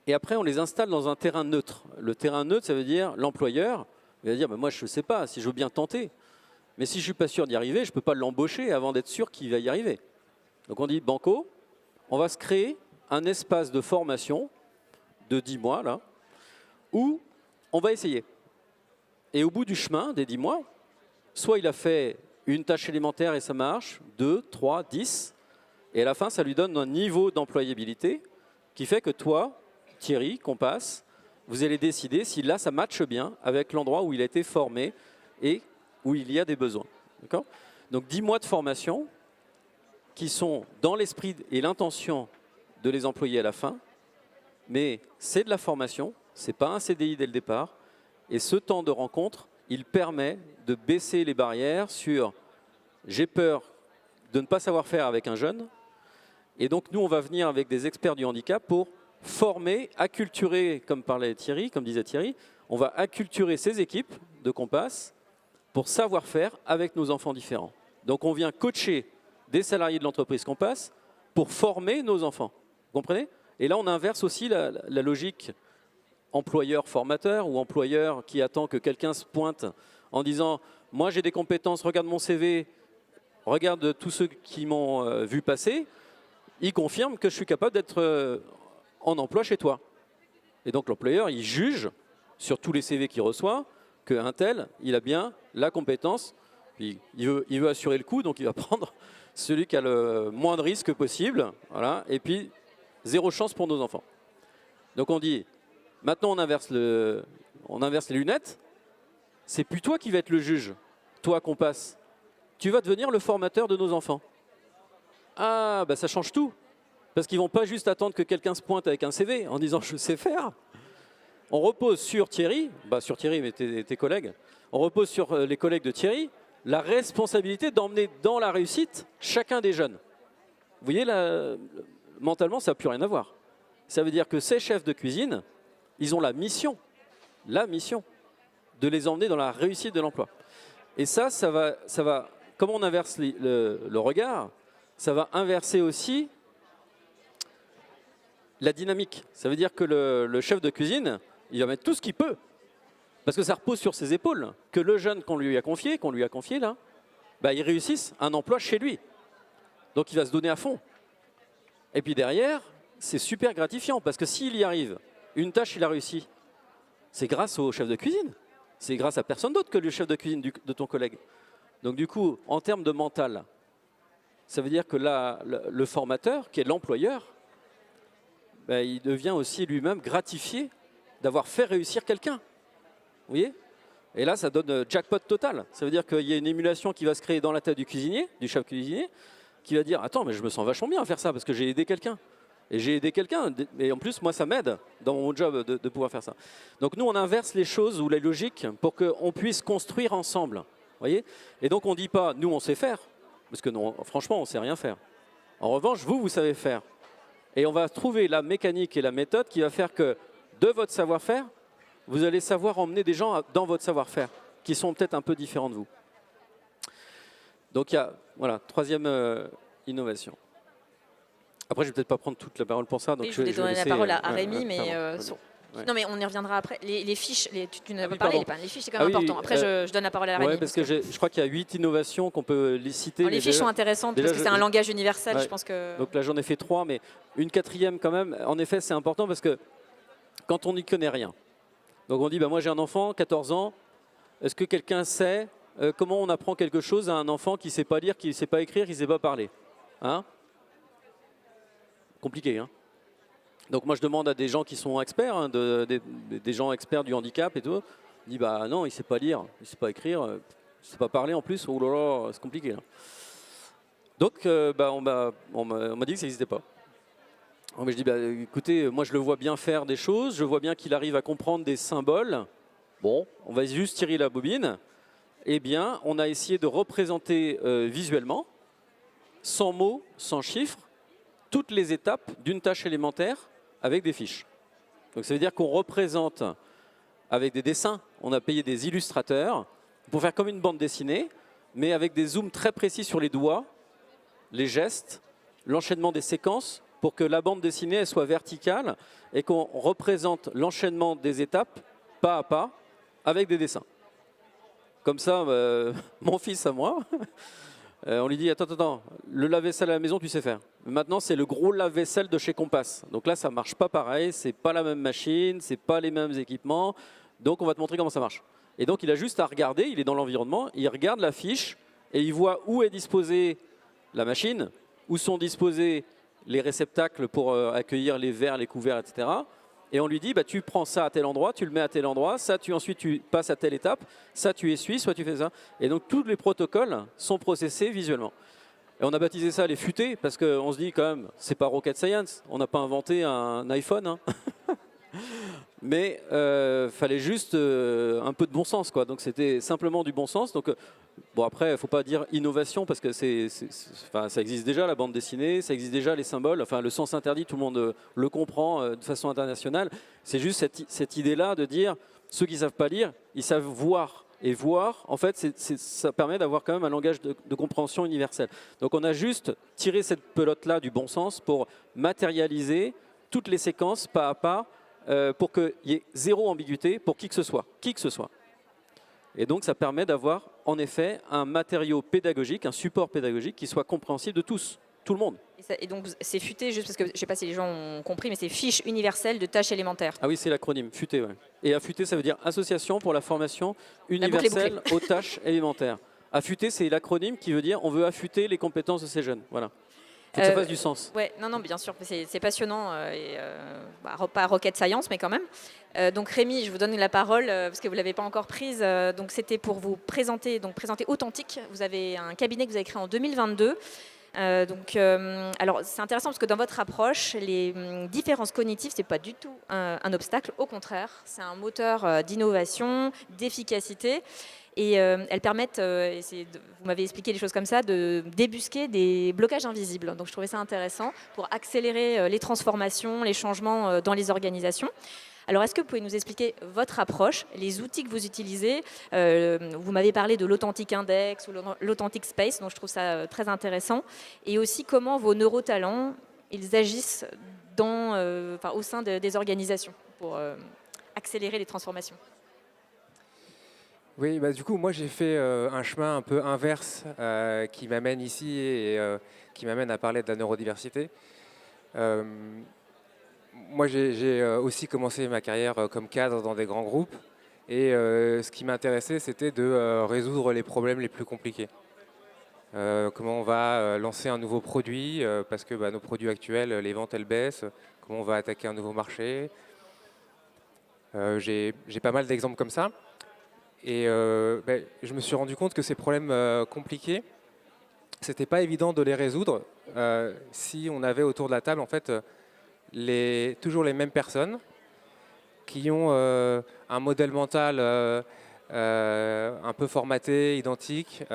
Et après, on les installe dans un terrain neutre. Le terrain neutre, ça veut dire l'employeur va dire bah, moi, je ne sais pas si je veux bien tenter. Mais si je ne suis pas sûr d'y arriver, je ne peux pas l'embaucher avant d'être sûr qu'il va y arriver. Donc on dit banco, on va se créer un espace de formation de 10 mois, là, où on va essayer. Et au bout du chemin des 10 mois, soit il a fait une tâche élémentaire et ça marche, 2, 3, 10, et à la fin, ça lui donne un niveau d'employabilité qui fait que toi, Thierry, qu'on passe, vous allez décider si là, ça matche bien avec l'endroit où il a été formé et où il y a des besoins. D'accord ? Donc 10 mois de formation qui sont dans l'esprit et l'intention de les employer à la fin, mais c'est de la formation, ce n'est pas un CDI dès le départ, et ce temps de rencontre, il permet de baisser les barrières sur « j'ai peur de ne pas savoir faire avec un jeune », et donc nous, on va venir avec des experts du handicap pour former, acculturer, comme parlait Thierry, comme disait Thierry, on va acculturer ces équipes de Compass pour savoir faire avec nos enfants différents. Donc on vient coacher des salariés de l'entreprise Compass pour former nos enfants. Vous comprenez ? Et là, on inverse aussi la logique employeur-formateur ou employeur qui attend que quelqu'un se pointe en disant « moi j'ai des compétences, regarde mon CV, regarde tous ceux qui m'ont vu passer, ils confirment que je suis capable d'être en emploi chez toi. » Et donc l'employeur, il juge sur tous les CV qu'il reçoit qu'un tel, il a bien la compétence, puis il veut assurer le coup, donc il va prendre celui qui a le moins de risques possible, voilà, et puis zéro chance pour nos enfants. Donc on dit, maintenant on inverse les lunettes, c'est plus toi qui vas être le juge, toi Compass, tu vas devenir le formateur de nos enfants. Ah, bah ça change tout. Parce qu'ils ne vont pas juste attendre que quelqu'un se pointe avec un CV en disant « je sais faire ». On repose sur Thierry, sur Thierry mais tes collègues, on repose sur les collègues de Thierry la responsabilité d'emmener dans la réussite chacun des jeunes. Vous voyez, mentalement, ça n'a plus rien à voir. Ça veut dire que ces chefs de cuisine, ils ont la mission de les emmener dans la réussite de l'emploi. Et ça va, comme on inverse le regard, ça va inverser aussi la dynamique. Ça veut dire que le chef de cuisine, il va mettre tout ce qu'il peut, parce que ça repose sur ses épaules, que le jeune qu'on lui a confié là, bah, il réussisse un emploi chez lui. Donc il va se donner à fond. Et puis derrière, c'est super gratifiant, parce que s'il y arrive, une tâche il a réussi, c'est grâce au chef de cuisine. C'est grâce à personne d'autre que le chef de cuisine de ton collègue. Donc du coup, en termes de mental, ça veut dire que là, le formateur, qui est l'employeur, ben, il devient aussi lui-même gratifié d'avoir fait réussir quelqu'un. Vous voyez? Et là, ça donne jackpot total. Ça veut dire qu'il y a une émulation qui va se créer dans la tête du cuisinier, du chef cuisinier, qui va dire « Attends, mais je me sens vachement bien à faire ça parce que j'ai aidé quelqu'un. » Et j'ai aidé quelqu'un, et en plus, moi, ça m'aide dans mon job de pouvoir faire ça. Donc nous, on inverse les choses ou les logiques pour qu'on puisse construire ensemble. Voyez? Et donc, on ne dit pas « Nous, on sait faire », parce que non, franchement, on ne sait rien faire. En revanche, vous savez faire. Et on va trouver la mécanique et la méthode qui va faire que, de votre savoir-faire, vous allez savoir emmener des gens dans votre savoir-faire, qui sont peut-être un peu différents de vous. Donc, il y a, voilà, troisième innovation. Après, je ne vais peut-être pas prendre toute la parole pour ça. Donc oui, je vais donner la parole à Rémi, mais ouais. non, mais on y reviendra après. Les fiches, tu n'as pas parlé, parlé, les fiches, c'est quand même important. Après, je donne la parole à Rémi. Oui, parce que je crois qu'il y a 8 innovations qu'on peut les citer. Les fiches sont intéressantes parce que c'est un langage universel, ouais. je pense que... Donc là, j'en ai fait 3, mais une quatrième quand même. En effet, c'est important parce que quand on n'y connaît rien, donc on dit, bah, moi j'ai un enfant, 14 ans, est-ce que quelqu'un sait comment on apprend quelque chose à un enfant qui ne sait pas lire, qui ne sait pas écrire, qui ne sait pas parler, hein? Compliqué, hein? Donc moi je demande à des gens qui sont experts, hein, des gens experts du handicap et tout, ils disent bah non, il ne sait pas lire, il ne sait pas écrire, il ne sait pas parler en plus, oh là là, c'est compliqué. Là. Donc bah, on m'a dit que ça n'existait pas. Mais je dis bah, écoutez, moi je le vois bien faire des choses, je vois bien qu'il arrive à comprendre des symboles. Bon, on va juste tirer la bobine. Eh bien, on a essayé de représenter visuellement, sans mots, sans chiffres, toutes les étapes d'une tâche élémentaire avec des fiches. Donc ça veut dire qu'on représente avec des dessins, on a payé des illustrateurs pour faire comme une bande dessinée, mais avec des zooms très précis sur les doigts, les gestes, l'enchaînement des séquences, pour que la bande dessinée elle soit verticale et qu'on représente l'enchaînement des étapes pas à pas avec des dessins. Comme ça, mon fils à moi, on lui dit attends, le lave-vaisselle à la maison tu sais faire. Maintenant c'est le gros lave-vaisselle de chez Compass. Donc là ça marche pas pareil, c'est pas la même machine, c'est pas les mêmes équipements. Donc on va te montrer comment ça marche. Et donc il a juste à regarder, il est dans l'environnement, il regarde la fiche et il voit où est disposée la machine, où sont disposés les réceptacles pour accueillir les verres, les couverts, etc. Et on lui dit, bah, tu prends ça à tel endroit, tu le mets à tel endroit, ça, ensuite tu passes à telle étape, ça tu essuies, soit tu fais ça. Et donc tous les protocoles sont processés visuellement. Et on a baptisé ça les futés, parce qu'on se dit quand même, c'est pas rocket science, on n'a pas inventé un iPhone. Hein. Mais fallait juste un peu de bon sens, quoi. Donc c'était simplement du bon sens. Donc bon, après, il ne faut pas dire innovation parce que enfin, ça existe déjà la bande dessinée, ça existe déjà les symboles. Enfin, le sens interdit, tout le monde le comprend de façon internationale. C'est juste cette idée-là de dire ceux qui ne savent pas lire, ils savent voir. Et voir, en fait, ça permet d'avoir quand même un langage de compréhension universel. Donc on a juste tiré cette pelote-là du bon sens pour matérialiser toutes les séquences pas à pas. Pour qu'il y ait zéro ambiguïté pour qui que ce soit. Et donc ça permet d'avoir en effet un matériau pédagogique, un support pédagogique qui soit compréhensible de tous, tout le monde. Et donc c'est FUTÉ, juste parce que je ne sais pas si les gens ont compris, mais c'est fiche universelle de tâches élémentaires. Ah oui, c'est l'acronyme, FUTÉ. Ouais. Et AFUTÉ, ça veut dire Association pour la formation universelle aux tâches élémentaires. AFUTÉ, c'est l'acronyme qui veut dire on veut affûter les compétences de ces jeunes. Voilà. Faut que ça fasse du sens. Ouais, non, bien sûr, c'est passionnant, pas rocket science, mais quand même. Donc Rémi, je vous donne la parole parce que vous ne l'avez pas encore prise. Donc c'était pour vous présenter Authentique. Vous avez un cabinet que vous avez créé en 2022. Alors c'est intéressant parce que dans votre approche, les différences cognitives, c'est pas du tout un obstacle. Au contraire, c'est un moteur d'innovation, d'efficacité. Et elles permettent, vous m'avez expliqué des choses comme ça, de débusquer des blocages invisibles. Donc je trouvais ça intéressant pour accélérer les transformations, les changements dans les organisations. Alors, est-ce que vous pouvez nous expliquer votre approche, les outils que vous utilisez? Vous m'avez parlé de l'Authentic Index ou l'Authentic Space, donc je trouve ça très intéressant. Et aussi comment vos neurotalents, ils agissent au sein des organisations pour accélérer les transformations. Oui, bah, du coup, moi j'ai fait un chemin un peu inverse qui m'amène ici et qui m'amène à parler de la neurodiversité. Moi j'ai aussi commencé ma carrière comme cadre dans des grands groupes et ce qui m'intéressait c'était de résoudre les problèmes les plus compliqués. Comment on va lancer un nouveau produit parce que nos produits actuels, les ventes elles baissent, comment on va attaquer un nouveau marché. J'ai pas mal d'exemples comme ça. Et je me suis rendu compte que ces problèmes compliqués, c'était pas évident de les résoudre si on avait autour de la table en fait toujours les mêmes personnes qui ont un modèle mental un peu formaté, identique,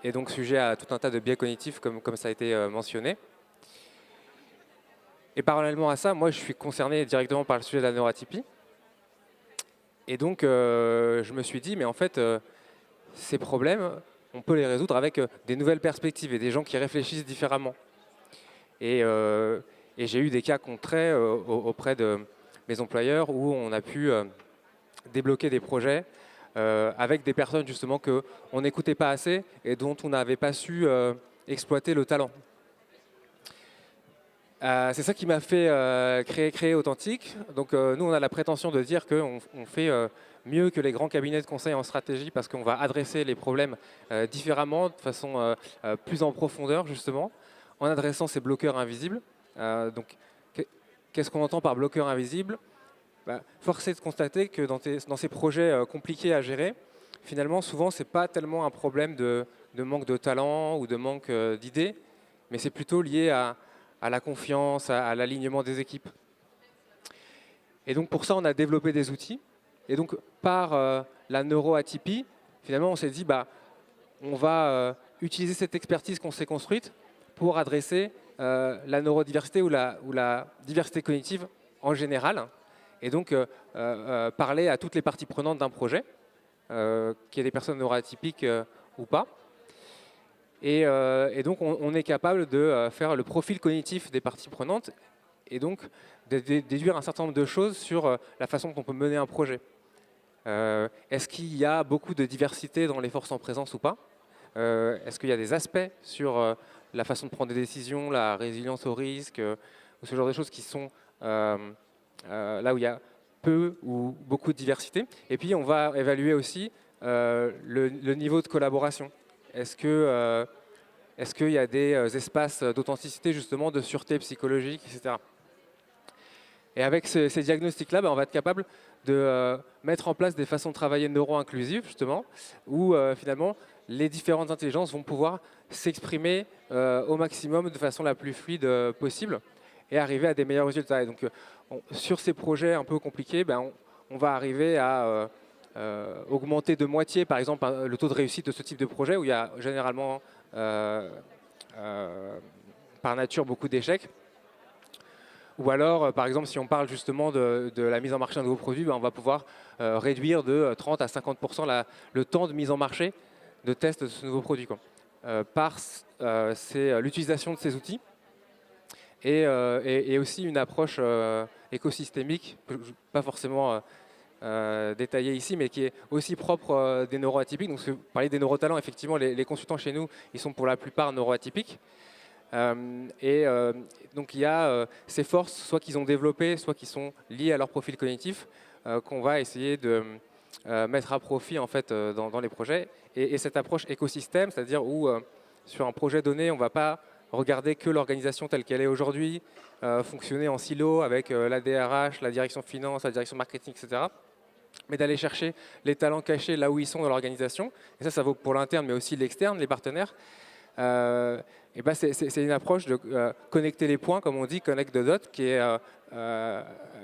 et donc sujet à tout un tas de biais cognitifs comme ça a été mentionné. Et parallèlement à ça, moi je suis concerné directement par le sujet de la neuroatypie. Et donc, je me suis dit, mais en fait, ces problèmes, on peut les résoudre avec des nouvelles perspectives et des gens qui réfléchissent différemment. Et j'ai eu des cas concrets auprès de mes employeurs où on a pu débloquer des projets avec des personnes justement qu'on n'écoutait pas assez et dont on n'avait pas su exploiter le talent. C'est ça qui m'a fait créer Authentic. Donc nous, on a la prétention de dire qu'on fait mieux que les grands cabinets de conseil en stratégie parce qu'on va adresser les problèmes différemment, de façon plus en profondeur justement, en adressant ces bloqueurs invisibles. Donc qu'est-ce qu'on entend par bloqueur invisible? Force est de constater que dans ces projets compliqués à gérer, finalement, souvent, ce n'est pas tellement un problème de manque de talent ou de manque d'idées, mais c'est plutôt lié à la confiance, à l'alignement des équipes. Et donc pour ça, on a développé des outils. Et donc par la neuroatypie, finalement, on s'est dit, on va utiliser cette expertise qu'on s'est construite pour adresser la neurodiversité ou la diversité cognitive en général. Et donc parler à toutes les parties prenantes d'un projet, qu'il y ait des personnes neuroatypiques ou pas. Et donc, on est capable de faire le profil cognitif des parties prenantes et donc de déduire un certain nombre de choses sur la façon dont on peut mener un projet. Est-ce qu'il y a beaucoup de diversité dans les forces en présence ou pas? Est-ce qu'il y a des aspects sur la façon de prendre des décisions, la résilience au risque, ou ce genre de choses qui sont là où il y a peu ou beaucoup de diversité? Et puis, on va évaluer aussi le niveau de collaboration. Est-ce qu'il y a des espaces d'authenticité, justement, de sûreté psychologique, etc. Et avec ces diagnostics-là, on va être capable de mettre en place des façons de travailler neuro-inclusives, justement, où finalement, les différentes intelligences vont pouvoir s'exprimer au maximum de façon la plus fluide possible et arriver à des meilleurs résultats. Et donc, sur ces projets un peu compliqués, on va arriver à augmenter de moitié, par exemple, le taux de réussite de ce type de projet où il y a généralement, par nature, beaucoup d'échecs. Ou alors, par exemple, si on parle justement de la mise en marché d'un nouveau produit, on va pouvoir réduire de 30 à 50% le temps de mise en marché de test de ce nouveau produit, par l'utilisation de ces outils et aussi une approche écosystémique, pas forcément détaillé ici, mais qui est aussi propre des neuroatypiques. Donc, vous parlez des neurotalents, effectivement, les consultants chez nous, ils sont pour la plupart neuroatypiques. Donc, il y a ces forces, soit qu'ils ont développées, soit qui sont liées à leur profil cognitif, qu'on va essayer de mettre à profit en fait, dans les projets. Et cette approche écosystème, c'est-à-dire où sur un projet donné, on ne va pas regarder que l'organisation telle qu'elle est aujourd'hui, fonctionner en silo avec la DRH, la direction finance, la direction marketing, etc., mais d'aller chercher les talents cachés là où ils sont dans l'organisation. Et ça vaut pour l'interne, mais aussi l'externe, les partenaires. C'est une approche de connecter les points, comme on dit, connect the dots, qui est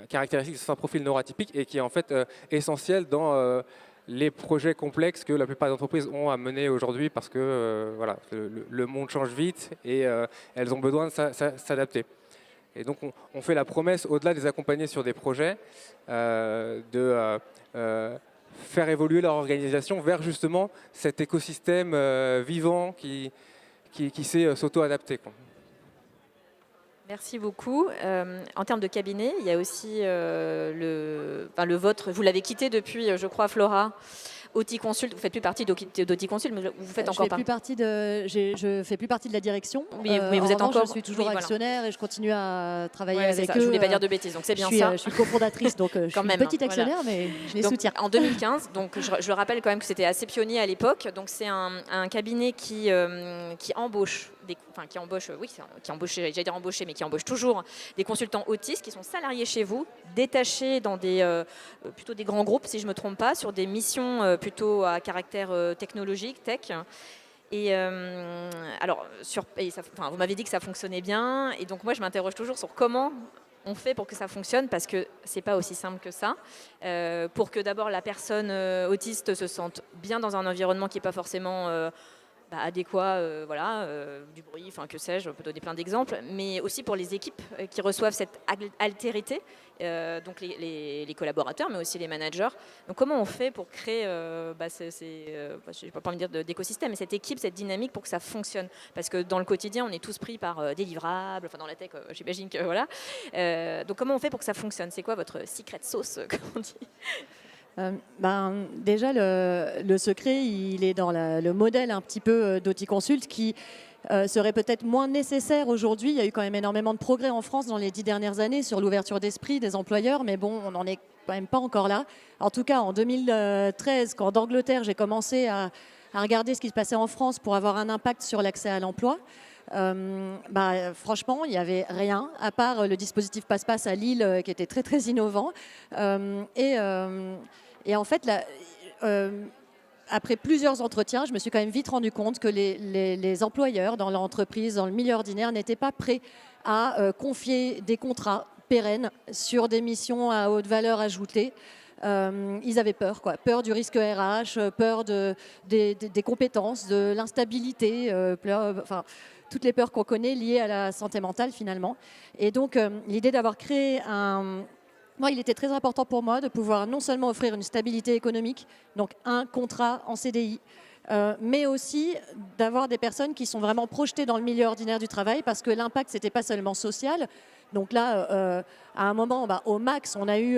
caractéristique de certains profils neuroatypiques et qui est en fait essentiel dans les projets complexes que la plupart des entreprises ont à mener aujourd'hui parce que voilà, le monde change vite et elles ont besoin de s'adapter. Et donc on fait la promesse, au-delà de les accompagner sur des projets, de faire évoluer leur organisation vers justement cet écosystème vivant qui sait s'auto-adapter, quoi. Merci beaucoup. En termes de cabinet, il y a aussi le vôtre. Vous l'avez quitté depuis, je crois, Flora. OT Consult, vous faites plus partie d'OT Consult, mais vous faites encore partie. Je fais plus partie de la direction. Oui, mais vous êtes encore. Je suis toujours actionnaire et je continue à travailler avec eux. Je voulais pas dire de bêtises, donc c'est bien ça. Je suis cofondatrice, donc je suis une petite actionnaire, mais je les soutiens. En 2015, donc je rappelle quand même que c'était assez pionnier à l'époque. Donc c'est un cabinet qui embauche. Qui embauche toujours des consultants autistes qui sont salariés chez vous, détachés dans plutôt des grands groupes, si je ne me trompe pas, sur des missions plutôt à caractère technologique, tech. Et vous m'avez dit que ça fonctionnait bien, et donc moi je m'interroge toujours sur comment on fait pour que ça fonctionne, parce que c'est pas aussi simple que ça. Pour que d'abord la personne autiste se sente bien dans un environnement qui n'est pas forcément adéquat, du bruit, que sais-je, on peut donner plein d'exemples, mais aussi pour les équipes qui reçoivent cette altérité, donc les collaborateurs, mais aussi les managers. Donc comment on fait pour créer, je n'ai pas envie de dire d'écosystème, mais cette équipe, cette dynamique pour que ça fonctionne? Parce que dans le quotidien, on est tous pris par des livrables, dans la tech, j'imagine que voilà. Donc comment on fait pour que ça fonctionne? C'est quoi votre secret sauce, comme on dit? Déjà, le secret, il est dans le modèle un petit peu d'OT Consult qui serait peut-être moins nécessaire aujourd'hui. Il y a eu quand même énormément de progrès en France dans les 10 dernières années sur l'ouverture d'esprit des employeurs, mais bon, on n'en est quand même pas encore là. En tout cas, en 2013, quand d'Angleterre, j'ai commencé à regarder ce qui se passait en France pour avoir un impact sur l'accès à l'emploi, franchement, il n'y avait rien, à part le dispositif Passe-Passe à Lille, qui était très, très innovant. Et en fait, après plusieurs entretiens, je me suis quand même vite rendu compte que les employeurs dans l'entreprise, dans le milieu ordinaire, n'étaient pas prêts à confier des contrats pérennes sur des missions à haute valeur ajoutée. Ils avaient peur, peur du risque RH, peur des compétences, de l'instabilité, toutes les peurs qu'on connaît liées à la santé mentale finalement. Et donc l'idée d'avoir créé il était très important pour moi de pouvoir non seulement offrir une stabilité économique, donc un contrat en CDI, mais aussi d'avoir des personnes qui sont vraiment projetées dans le milieu ordinaire du travail, parce que l'impact, ce n'était pas seulement social. Donc là, à un moment, au max, on a eu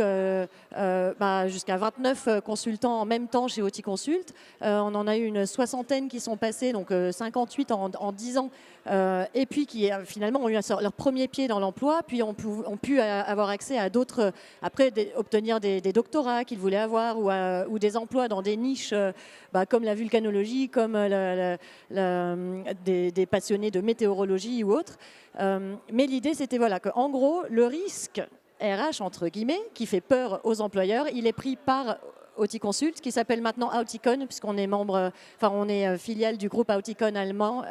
jusqu'à 29 consultants en même temps chez OT Consult. On en a eu une soixantaine qui sont passés, donc 58 en 10 ans, et puis qui finalement ont eu leur premier pied dans l'emploi, puis ont pu avoir accès à d'autres, après obtenir des doctorats qu'ils voulaient avoir, ou des emplois dans des niches comme la vulcanologie, comme des passionnés de météorologie ou autres. Mais l'idée, c'était qu'en gros, le risque RH, entre guillemets, qui fait peur aux employeurs, il est pris par OT Consult, qui s'appelle maintenant Auticon, puisqu'on est on est filiale du groupe Auticon allemand,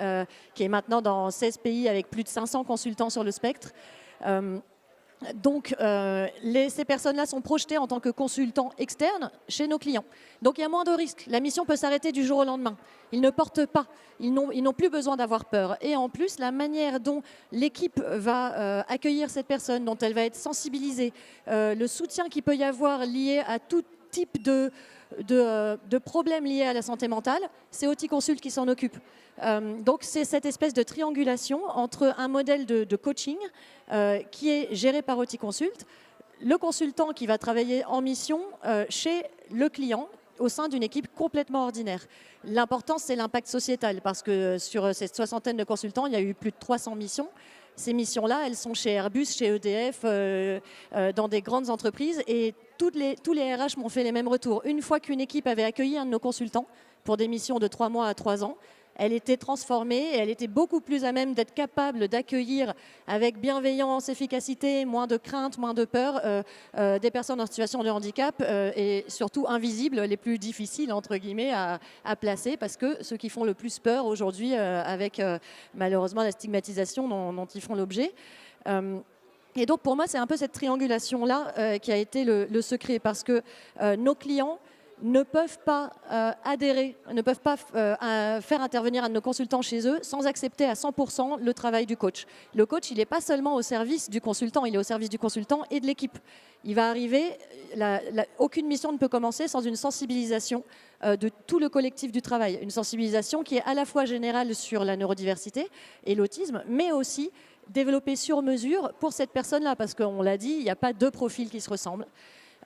qui est maintenant dans 16 pays avec plus de 500 consultants sur le spectre. Donc, ces personnes-là sont projetées en tant que consultants externes chez nos clients. Donc, il y a moins de risques. La mission peut s'arrêter du jour au lendemain. Ils ne portent pas. Ils n'ont plus besoin d'avoir peur. Et en plus, la manière dont l'équipe va accueillir cette personne, dont elle va être sensibilisée, le soutien qu'il peut y avoir lié à tout type de problèmes liés à la santé mentale, c'est OT Consult qui s'en occupe. Donc c'est cette espèce de triangulation entre un modèle de coaching qui est géré par OT Consult, le consultant qui va travailler en mission chez le client au sein d'une équipe complètement ordinaire. L'important, c'est l'impact sociétal, parce que sur cette soixantaine de consultants, il y a eu plus de 300 missions. Ces missions-là, elles sont chez Airbus, chez EDF, dans des grandes entreprises, et tous les RH m'ont fait les mêmes retours. Une fois qu'une équipe avait accueilli un de nos consultants pour des missions de 3 mois à 3 ans, elle était transformée et elle était beaucoup plus à même d'être capable d'accueillir avec bienveillance, efficacité, moins de crainte, moins de peur, des personnes en situation de handicap et surtout invisibles, les plus difficiles entre guillemets à placer, parce que ceux qui font le plus peur aujourd'hui avec malheureusement la stigmatisation dont ils font l'objet. Et donc pour moi, c'est un peu cette triangulation-là qui a été le secret, parce que nos clients, ne peuvent pas adhérer, ne peuvent pas faire intervenir un de nos consultants chez eux sans accepter à 100% le travail du coach. Le coach, il n'est pas seulement au service du consultant, il est au service du consultant et de l'équipe. Il va arriver, aucune mission ne peut commencer sans une sensibilisation de tout le collectif du travail. Une sensibilisation qui est à la fois générale sur la neurodiversité et l'autisme, mais aussi développée sur mesure pour cette personne-là, parce qu'on l'a dit, il n'y a pas deux profils qui se ressemblent.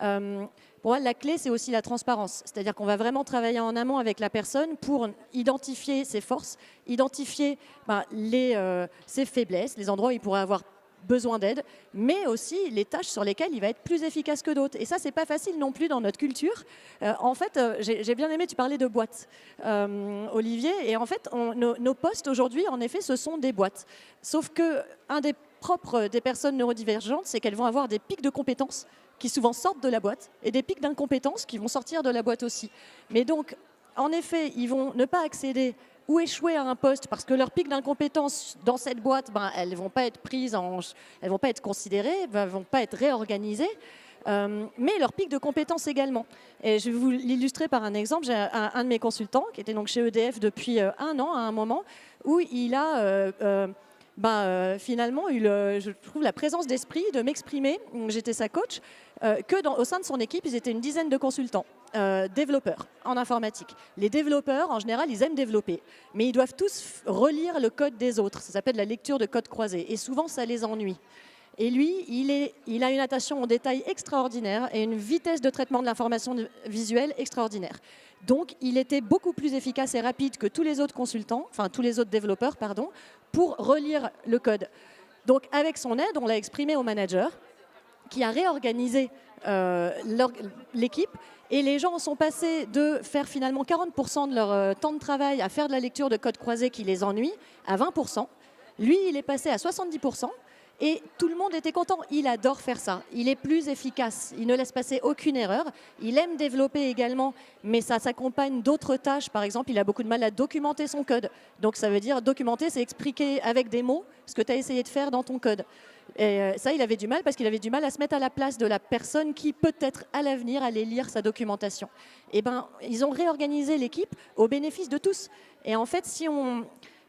Pour moi, la clé, c'est aussi la transparence. C'est-à-dire qu'on va vraiment travailler en amont avec la personne pour identifier ses forces, identifier ses faiblesses, les endroits où il pourrait avoir besoin d'aide, mais aussi les tâches sur lesquelles il va être plus efficace que d'autres. Et ça, c'est pas facile non plus dans notre culture. En fait, j'ai bien aimé, tu parlais de boîtes, Olivier, et en fait, nos postes aujourd'hui, en effet, ce sont des boîtes. Sauf que un des propres des personnes neurodivergentes, c'est qu'elles vont avoir des pics de compétences qui souvent sortent de la boîte, et des pics d'incompétences qui vont sortir de la boîte aussi. Mais donc, en effet, ils vont ne pas accéder ou échouer à un poste parce que leurs pics d'incompétences dans cette boîte, elles ne vont pas être prises, elles vont pas être considérées, elles ne vont pas être réorganisées, mais leurs pics de compétences également. Et je vais vous l'illustrer par un exemple. J'ai un de mes consultants qui était donc chez EDF depuis 1 an, à un moment, où il a... finalement, je trouve la présence d'esprit de m'exprimer, j'étais sa coach, au sein de son équipe, ils étaient une dizaine de consultants, développeurs en informatique. Les développeurs, en général, ils aiment développer, mais ils doivent tous relire le code des autres. Ça s'appelle la lecture de code croisé, et souvent, ça les ennuie. Et lui, il a une attention au détail extraordinaire et une vitesse de traitement de l'information visuelle extraordinaire. Donc, il était beaucoup plus efficace et rapide que tous les autres consultants, enfin tous les autres développeurs, pardon, pour relire le code. Donc, avec son aide, on l'a exprimé au manager, qui a réorganisé l'équipe. Et les gens sont passés de faire finalement 40% de leur temps de travail à faire de la lecture de code croisé qui les ennuie, à 20%. Lui, il est passé à 70%. Et tout le monde était content. Il adore faire ça. Il est plus efficace. Il ne laisse passer aucune erreur. Il aime développer également, mais ça s'accompagne d'autres tâches. Par exemple, il a beaucoup de mal à documenter son code. Donc ça veut dire documenter, c'est expliquer avec des mots ce que tu as essayé de faire dans ton code. Et ça, il avait du mal parce qu'il avait du mal à se mettre à la place de la personne qui peut-être à l'avenir allait lire sa documentation. Et ils ont réorganisé l'équipe au bénéfice de tous. Et en fait,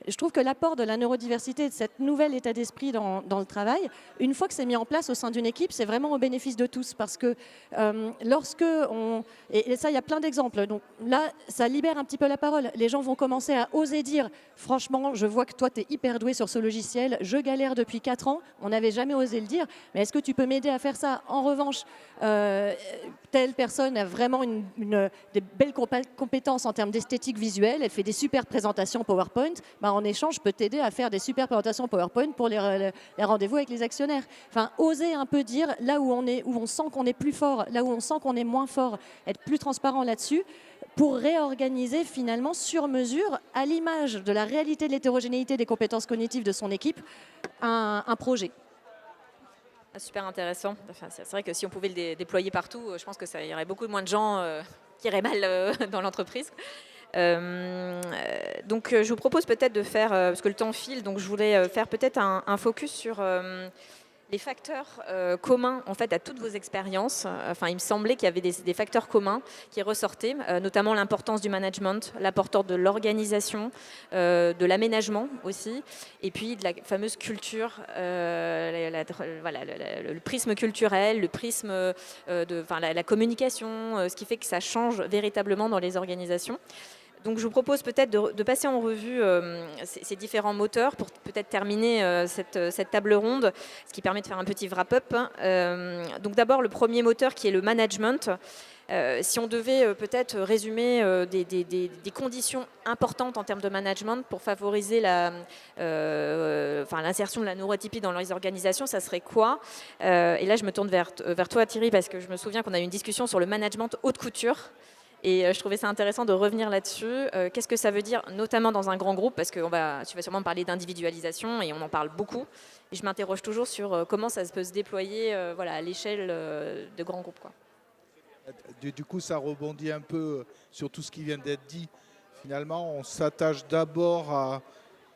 je trouve que l'apport de la neurodiversité, de cet nouvel état d'esprit dans le travail, une fois que c'est mis en place au sein d'une équipe, c'est vraiment au bénéfice de tous. Parce que et ça, il y a plein d'exemples. Donc là, ça libère un petit peu la parole. Les gens vont commencer à oser dire, franchement, je vois que toi, tu es hyper doué sur ce logiciel, je galère depuis 4 ans, on n'avait jamais osé le dire, mais est-ce que tu peux m'aider à faire ça? En revanche, telle personne a vraiment des belles compétences en termes d'esthétique visuelle, elle fait des super présentations PowerPoint, en échange, je peux t'aider à faire des super présentations PowerPoint pour les rendez-vous avec les actionnaires. Enfin, oser un peu dire là où on sent qu'on est plus fort, là où on sent qu'on est moins fort, être plus transparent là-dessus pour réorganiser finalement sur mesure, à l'image de la réalité de l'hétérogénéité des compétences cognitives de son équipe, un projet. Super intéressant. Enfin, c'est vrai que si on pouvait le déployer partout, je pense que il y aurait beaucoup moins de gens qui iraient mal dans l'entreprise. Donc je vous propose peut-être de faire, parce que le temps file, donc je voulais faire peut-être un focus sur les facteurs communs en fait à toutes vos expériences. Enfin, il me semblait qu'il y avait des facteurs communs qui ressortaient, notamment l'importance du management, l'importance de l'organisation, de l'aménagement aussi, et puis de la fameuse culture, le prisme culturel, le prisme la communication, ce qui fait que ça change véritablement dans les organisations. Donc je vous propose peut-être de passer en revue ces différents moteurs pour peut-être terminer cette table ronde, ce qui permet de faire un petit wrap-up. Donc d'abord le premier moteur qui est le management. Si on devait peut-être résumer des conditions importantes en termes de management pour favoriser l'insertion de la neurotypie dans les organisations, ça serait quoi? Et là je me tourne vers toi Thierry, parce que je me souviens qu'on a eu une discussion sur le management haute couture. Et je trouvais ça intéressant de revenir là-dessus. Qu'est-ce que ça veut dire, notamment dans un grand groupe, parce que tu vas sûrement parler d'individualisation et on en parle beaucoup. Et je m'interroge toujours sur comment ça peut se déployer à l'échelle de grands groupes, quoi. Du coup, ça rebondit un peu sur tout ce qui vient d'être dit. Finalement, on s'attache d'abord à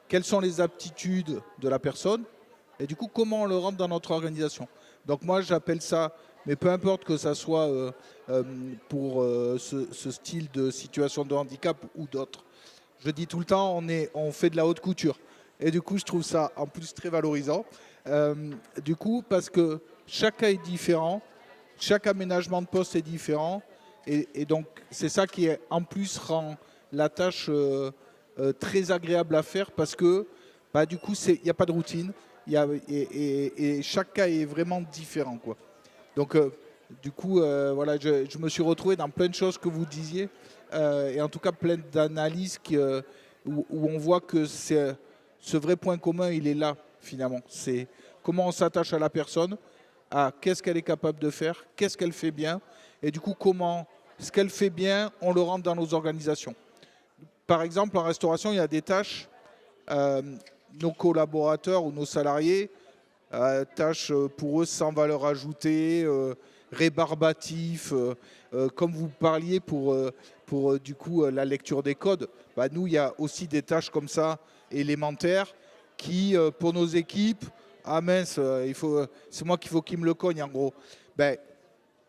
quelles sont les aptitudes de la personne et du coup, comment on le rentre dans notre organisation. Donc moi, j'appelle ça mais peu importe que ça soit pour ce style de situation de handicap ou d'autres. Je dis tout le temps, on fait de la haute couture. Et du coup, je trouve ça en plus très valorisant. Du coup, parce que chaque cas est différent, chaque aménagement de poste est différent. Et donc, c'est ça qui, en plus, rend la tâche très agréable à faire parce que, bah, du coup, il n'y a pas de routine. Et chaque cas est vraiment différent, quoi. Donc, du coup, voilà, je me suis retrouvé dans plein de choses que vous disiez. Et en tout cas, plein d'analyses où on voit que ce vrai point commun, il est là, finalement. C'est comment on s'attache à la personne, à qu'est-ce qu'elle est capable de faire, qu'est-ce qu'elle fait bien, et du coup, comment ce qu'elle fait bien, on le rentre dans nos organisations. Par exemple, en restauration, il y a des tâches, nos collaborateurs ou nos salariés, tâches pour eux sans valeur ajoutée, rébarbatifs, comme vous parliez pour du coup la lecture des codes. Bah, nous, il y a aussi des tâches comme ça élémentaires qui, pour nos équipes, ah mince, c'est moi qu'il faut qu'ils me le cogne en gros. Ben,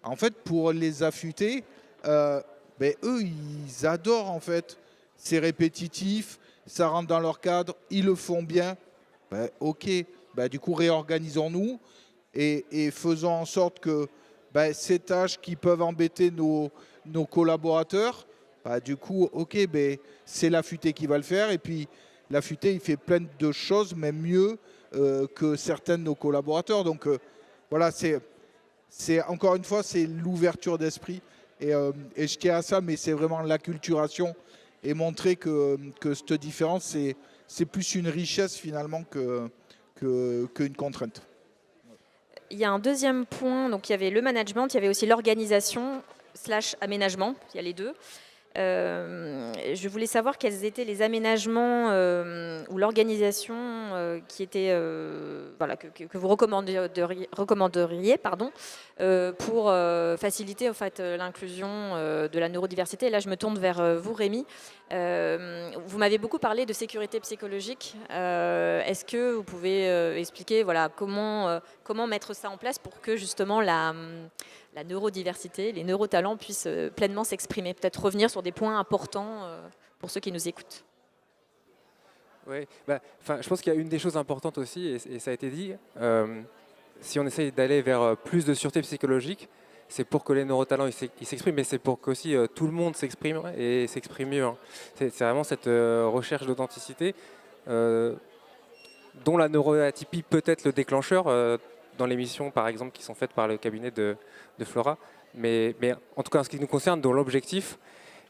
en fait, pour les affûter, ben, eux, ils adorent en fait. C'est répétitif, ça rentre dans leur cadre, ils le font bien. Ben, ok, ben, du coup, réorganisons-nous et faisons en sorte que ben, ces tâches qui peuvent embêter nos collaborateurs, ben, du coup, ok, ben, c'est l'affûté qui va le faire. Et puis, l'affûté, il fait plein de choses, même mieux que certains de nos collaborateurs. Donc, voilà, encore une fois, c'est l'ouverture d'esprit. Et je tiens à ça, mais c'est vraiment l'acculturation et montrer que cette différence, c'est plus une richesse finalement qu'une contrainte. Il y a un deuxième point, donc il y avait le management, il y avait aussi l'organisation / aménagement, il y a les deux. Je voulais savoir quels étaient les aménagements ou l'organisation qui était, voilà, que vous recommanderiez pour faciliter en fait, l'inclusion de la neurodiversité. Et là, je me tourne vers vous, Rémi. Vous m'avez beaucoup parlé de sécurité psychologique. Est-ce que vous pouvez expliquer voilà, comment mettre ça en place pour que justement la neurodiversité, les neurotalents puissent pleinement s'exprimer? Peut-être revenir sur des points importants pour ceux qui nous écoutent. Oui, je pense qu'il y a une des choses importantes aussi, et ça a été dit, si on essaye d'aller vers plus de sûreté psychologique, c'est pour que les neurotalents ils s'expriment, mais c'est pour qu'aussi tout le monde s'exprime et s'exprime mieux. Hein. C'est vraiment cette recherche d'authenticité dont la neuroatypie peut être le déclencheur dans les missions, par exemple, qui sont faites par le cabinet de Flora. Mais en tout cas, en ce qui nous concerne, dont l'objectif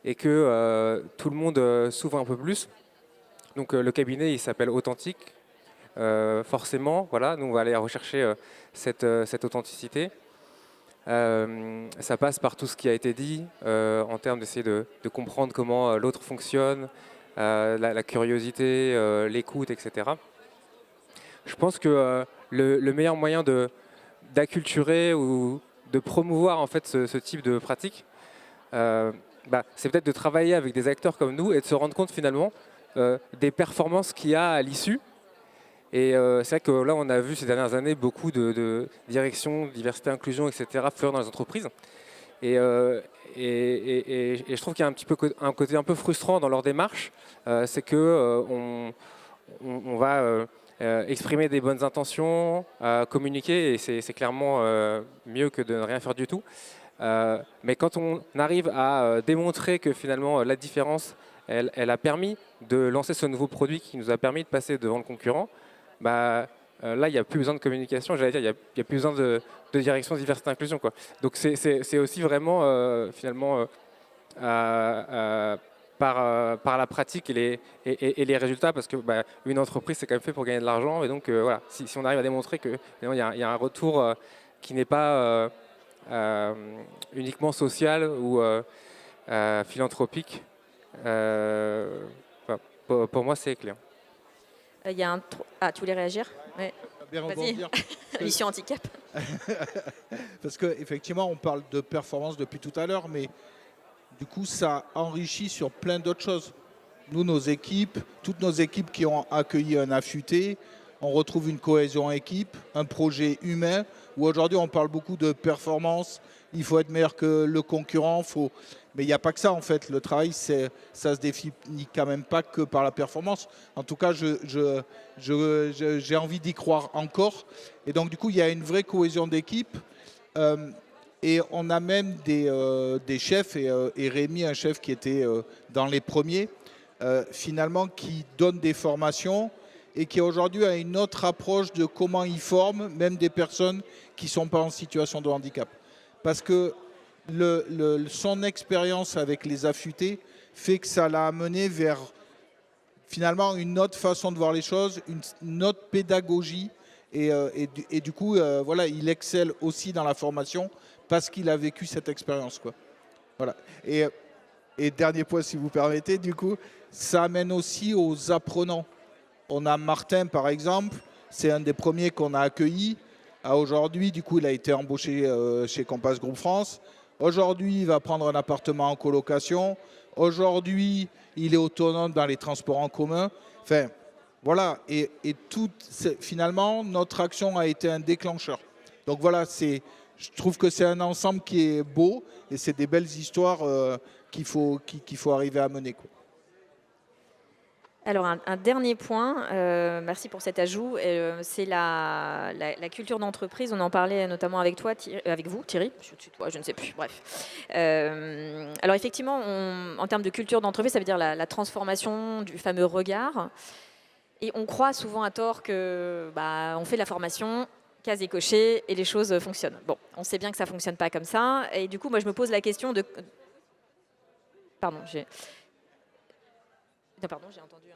est que tout le monde s'ouvre un peu plus. Donc le cabinet, il s'appelle Authentique. Forcément, voilà, nous on va aller rechercher cette authenticité. Ça passe par tout ce qui a été dit en termes d'essayer de comprendre comment l'autre fonctionne, la curiosité, l'écoute, etc. Je pense que le meilleur moyen d'acculturer ou de promouvoir en fait ce type de pratique, c'est peut-être de travailler avec des acteurs comme nous et de se rendre compte finalement des performances qu'il y a à l'issue. Et c'est vrai que là, on a vu ces dernières années beaucoup de direction, diversité, inclusion, etc. fleurir dans les entreprises. Et je trouve qu'il y a un côté un peu frustrant dans leur démarche, c'est que on va exprimer des bonnes intentions, communiquer, et c'est clairement mieux que de ne rien faire du tout. Mais quand on arrive à démontrer que finalement la différence, elle a permis de lancer ce nouveau produit qui nous a permis de passer devant le concurrent, là, il n'y a plus besoin de communication, j'allais dire, il n'y a plus besoin de direction diversité inclusion, quoi. Donc c'est aussi vraiment finalement par la pratique et les résultats, parce que une entreprise, c'est quand même fait pour gagner de l'argent, et donc voilà, si on arrive à démontrer qu'il y a un retour qui n'est pas uniquement social ou philanthropique, pour moi, c'est clair. Il y a un... Ah, tu voulais réagir? Ouais. Bien Vas-y. rebondir. Mission handicap. Parce qu'effectivement, on parle de performance depuis tout à l'heure, mais du coup, ça enrichit sur plein d'autres choses. Nous, nos équipes, toutes nos équipes qui ont accueilli un affûté, on retrouve une cohésion équipe, un projet humain, où aujourd'hui on parle beaucoup de performance, il faut être meilleur que le concurrent, mais il n'y a pas que ça en fait. Le travail, ça se définit quand même pas que par la performance. En tout cas, j'ai envie d'y croire encore. Et donc du coup, il y a une vraie cohésion d'équipe. Et on a même des chefs, et Rémi, un chef qui était dans les premiers, finalement, qui donne des formations et qui aujourd'hui a une autre approche de comment il forme même des personnes qui ne sont pas en situation de handicap. Parce que son expérience avec les affûtés fait que ça l'a amené vers finalement une autre façon de voir les choses, une autre pédagogie. Et du coup, voilà, il excelle aussi dans la formation parce qu'il a vécu cette expérience, quoi. Voilà. Et dernier point, si vous permettez, du coup, ça amène aussi aux apprenants. On a Martin, par exemple, c'est un des premiers qu'on a accueilli. Aujourd'hui, du coup, il a été embauché chez Compass Group France. Aujourd'hui, il va prendre un appartement en colocation. Aujourd'hui, il est autonome dans les transports en commun. Enfin, voilà. Et finalement, notre action a été un déclencheur. Donc voilà, je trouve que c'est un ensemble qui est beau et c'est des belles histoires qu'il faut arriver à mener, quoi. Alors un dernier point, merci pour cet ajout, c'est la culture d'entreprise. On en parlait notamment avec toi, avec vous Thierry, je ne sais plus, bref. Alors effectivement, en termes de culture d'entreprise, ça veut dire la transformation du fameux regard. Et on croit souvent à tort que on fait de la formation, case est cochée et les choses fonctionnent. Bon, on sait bien que ça ne fonctionne pas comme ça. Et du coup, moi je me pose la question de... Pardon, j'ai entendu.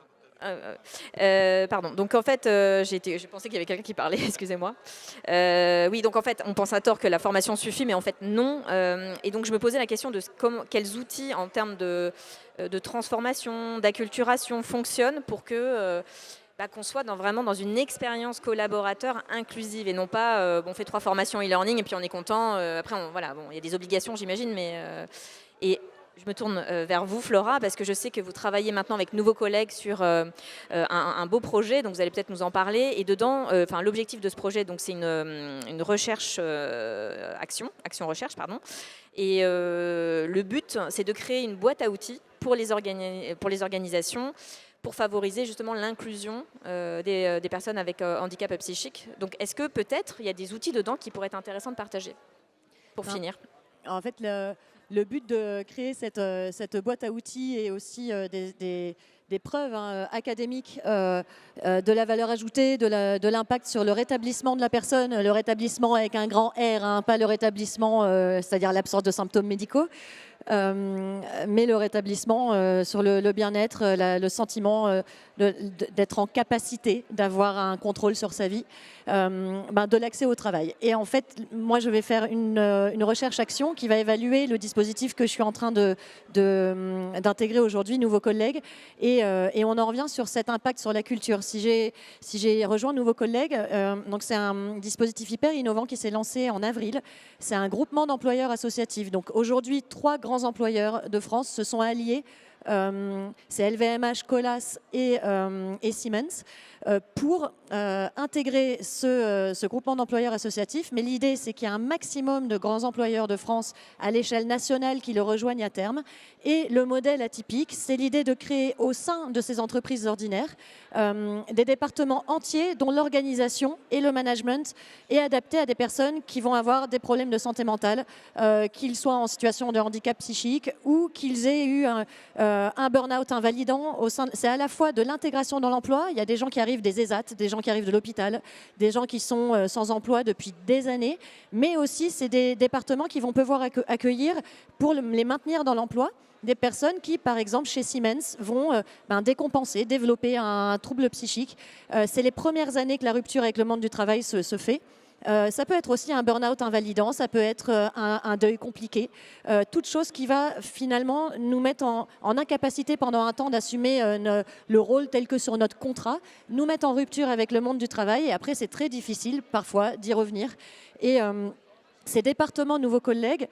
Pardon. Donc en fait, je pensais qu'il y avait quelqu'un qui parlait. Excusez-moi. Oui, donc en fait, on pense à tort que la formation suffit, mais en fait non. Et donc je me posais la question de quels outils en termes de transformation, d'acculturation fonctionnent pour que qu'on soit vraiment dans une expérience collaborateur inclusive et non pas on fait 3 formations e-learning et puis on est content. Après, il y a des obligations, j'imagine, mais et je me tourne vers vous, Flora, parce que je sais que vous travaillez maintenant avec nouveaux collègues sur un beau projet, donc vous allez peut-être nous en parler. Et dedans, l'objectif de ce projet, donc c'est une recherche action-recherche, pardon. Et le but, c'est de créer une boîte à outils pour les organisations pour favoriser justement l'inclusion des personnes avec handicap psychique. Donc, est-ce que peut-être il y a des outils dedans qui pourraient être intéressants de partager pour finir? En fait, le but de créer cette boîte à outils et aussi des preuves académiques de la valeur ajoutée, de l'impact sur le rétablissement de la personne, le rétablissement avec un grand R, pas le rétablissement, c'est-à-dire l'absence de symptômes médicaux, mais le rétablissement sur le bien-être, le sentiment d'être en capacité d'avoir un contrôle sur sa vie, de l'accès au travail. Et en fait, moi, je vais faire une recherche-action qui va évaluer le dispositif que je suis en train d'intégrer aujourd'hui, nouveaux collègues, et on en revient sur cet impact sur la culture. Si j'ai rejoint nouveaux collègues, donc c'est un dispositif hyper innovant qui s'est lancé en avril. C'est un groupement d'employeurs associatifs. Donc aujourd'hui, 3 grands employeurs de France se sont alliés. C'est LVMH, Colas et Siemens pour intégrer ce groupement d'employeurs associatifs. Mais l'idée, c'est qu'il y a un maximum de grands employeurs de France à l'échelle nationale qui le rejoignent à terme. Et le modèle atypique, c'est l'idée de créer au sein de ces entreprises ordinaires des départements entiers dont l'organisation et le management est adapté à des personnes qui vont avoir des problèmes de santé mentale, qu'ils soient en situation de handicap psychique ou qu'ils aient eu un burn-out invalidant. C'est à la fois de l'intégration dans l'emploi. Il y a des gens qui arrivent des ESAT, des gens qui arrivent de l'hôpital, des gens qui sont sans emploi depuis des années, mais aussi c'est des départements qui vont pouvoir accueillir pour les maintenir dans l'emploi des personnes qui, par exemple, chez Siemens, vont décompenser, développer un trouble psychique. C'est les premières années que la rupture avec le monde du travail se fait. Ça peut être aussi un burn-out invalidant, ça peut être un deuil compliqué, toute chose qui va finalement nous mettre en incapacité pendant un temps d'assumer le rôle tel que sur notre contrat, nous mettre en rupture avec le monde du travail et après c'est très difficile parfois d'y revenir. Ces départements nouveaux collègues,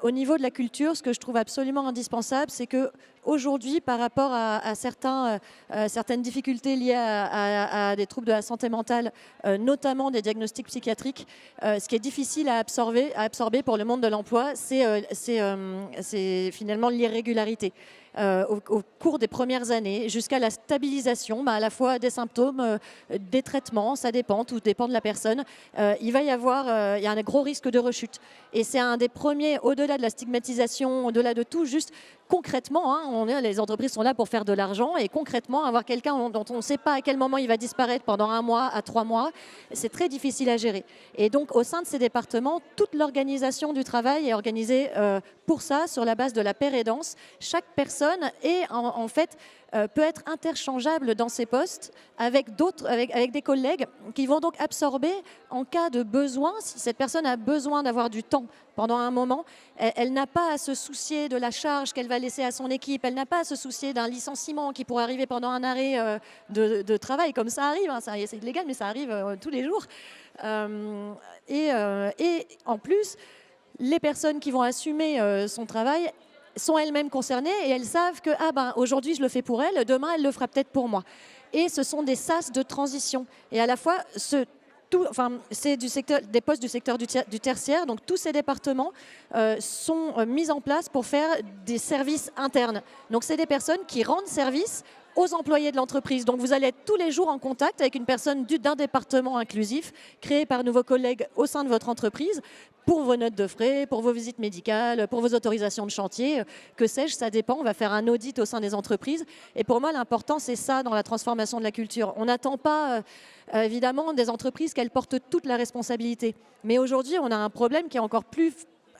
au niveau de la culture, ce que je trouve absolument indispensable, c'est qu'aujourd'hui, par rapport à certaines difficultés liées à des troubles de la santé mentale, notamment des diagnostics psychiatriques, ce qui est difficile à absorber pour le monde de l'emploi, c'est finalement l'irrégularité. Au cours des premières années, jusqu'à la stabilisation, à la fois des symptômes, des traitements, ça dépend, tout dépend de la personne. Il y a un gros risque de rechute. Et c'est un des premiers, au-delà de la stigmatisation, au-delà de tout, juste concrètement, les entreprises sont là pour faire de l'argent, et concrètement, avoir quelqu'un dont on ne sait pas à quel moment il va disparaître pendant 1 mois à 3 mois, c'est très difficile à gérer. Et donc, au sein de ces départements, toute l'organisation du travail est organisée pour ça, sur la base de la paire aidance. Chaque personne est en fait peut être interchangeable dans ses postes avec des collègues qui vont donc absorber en cas de besoin. Si cette personne a besoin d'avoir du temps pendant un moment, elle n'a pas à se soucier de la charge qu'elle va laisser à son équipe, elle n'a pas à se soucier d'un licenciement qui pourrait arriver pendant un arrêt de travail, comme ça arrive, c'est illégal, mais ça arrive tous les jours. Et en plus, les personnes qui vont assumer son travail sont elles-mêmes concernées, et elles savent que aujourd'hui je le fais pour elle, demain elle le fera peut-être pour moi. Et ce sont des sas de transition. Et à la fois, c'est des postes du secteur du tertiaire, donc tous ces départements sont mis en place pour faire des services internes. Donc c'est des personnes qui rendent service aux employés de l'entreprise. Donc vous allez être tous les jours en contact avec une personne d'un département inclusif créé par nouveaux collègues au sein de votre entreprise pour vos notes de frais, pour vos visites médicales, pour vos autorisations de chantier, que sais-je, ça dépend. On va faire un audit au sein des entreprises. Et pour moi, l'important, c'est ça dans la transformation de la culture. On n'attend pas, évidemment, des entreprises qu'elles portent toute la responsabilité. Mais aujourd'hui, on a un problème qui est encore plus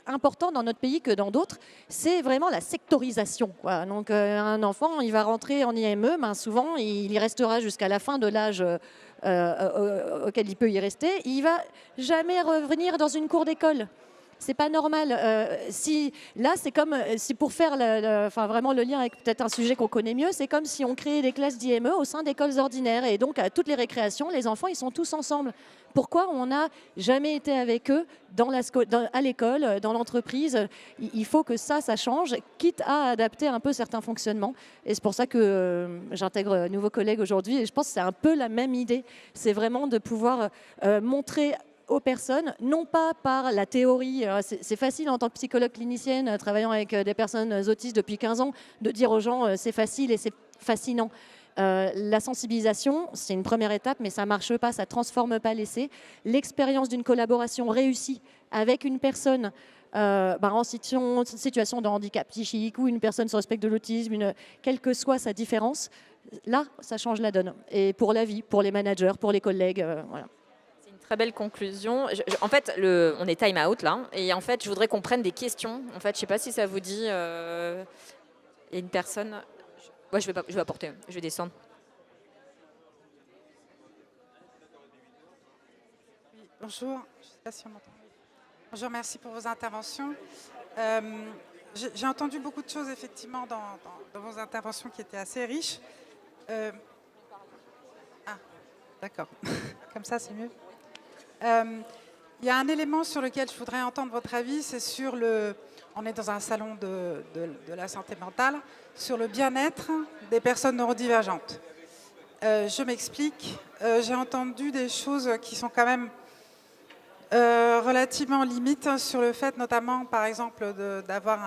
important dans notre pays que dans d'autres, c'est vraiment la sectorisation, quoi. Donc un enfant, il va rentrer en IME, souvent il y restera jusqu'à la fin de l'âge auquel il peut y rester. Il va jamais revenir dans une cour d'école. C'est pas normal. Là, c'est comme si pour faire vraiment le lien avec peut-être un sujet qu'on connaît mieux, c'est comme si on créait des classes d'IME au sein d'écoles ordinaires. Et donc, à toutes les récréations, les enfants, ils sont tous ensemble. Pourquoi on n'a jamais été avec eux à l'école, dans l'entreprise? Il faut que ça change, quitte à adapter un peu certains fonctionnements. Et c'est pour ça que j'intègre un nouveau collègue aujourd'hui. Et je pense que c'est un peu la même idée. C'est vraiment de pouvoir montrer aux personnes, non pas par la théorie. C'est facile en tant que psychologue clinicienne, travaillant avec des personnes autistes depuis 15 ans, de dire aux gens c'est facile et c'est fascinant. La sensibilisation, c'est une première étape, mais ça ne marche pas, ça ne transforme pas l'essai. L'expérience d'une collaboration réussie avec une personne en situation de handicap psychique ou une personne sur le spectre de l'autisme, quelle que soit sa différence, là, ça change la donne. Et pour la vie, pour les managers, pour les collègues, voilà. Très belle conclusion. En fait, on est time out là, et en fait, je voudrais qu'on prenne des questions. En fait, je ne sais pas si ça vous dit. Il y a une personne. Ouais, je vais apporter. Je vais descendre. Oui, bonjour. Je sais pas si on m'entend. Bonjour, merci pour vos interventions. J'ai entendu beaucoup de choses effectivement dans vos interventions qui étaient assez riches. D'accord. Comme ça, c'est mieux. Il y a un élément sur lequel je voudrais entendre votre avis, c'est sur on est dans un salon de la santé mentale, sur le bien-être des personnes neurodivergentes. Je m'explique, j'ai entendu des choses qui sont quand même relativement limites sur le fait notamment, par exemple, d'avoir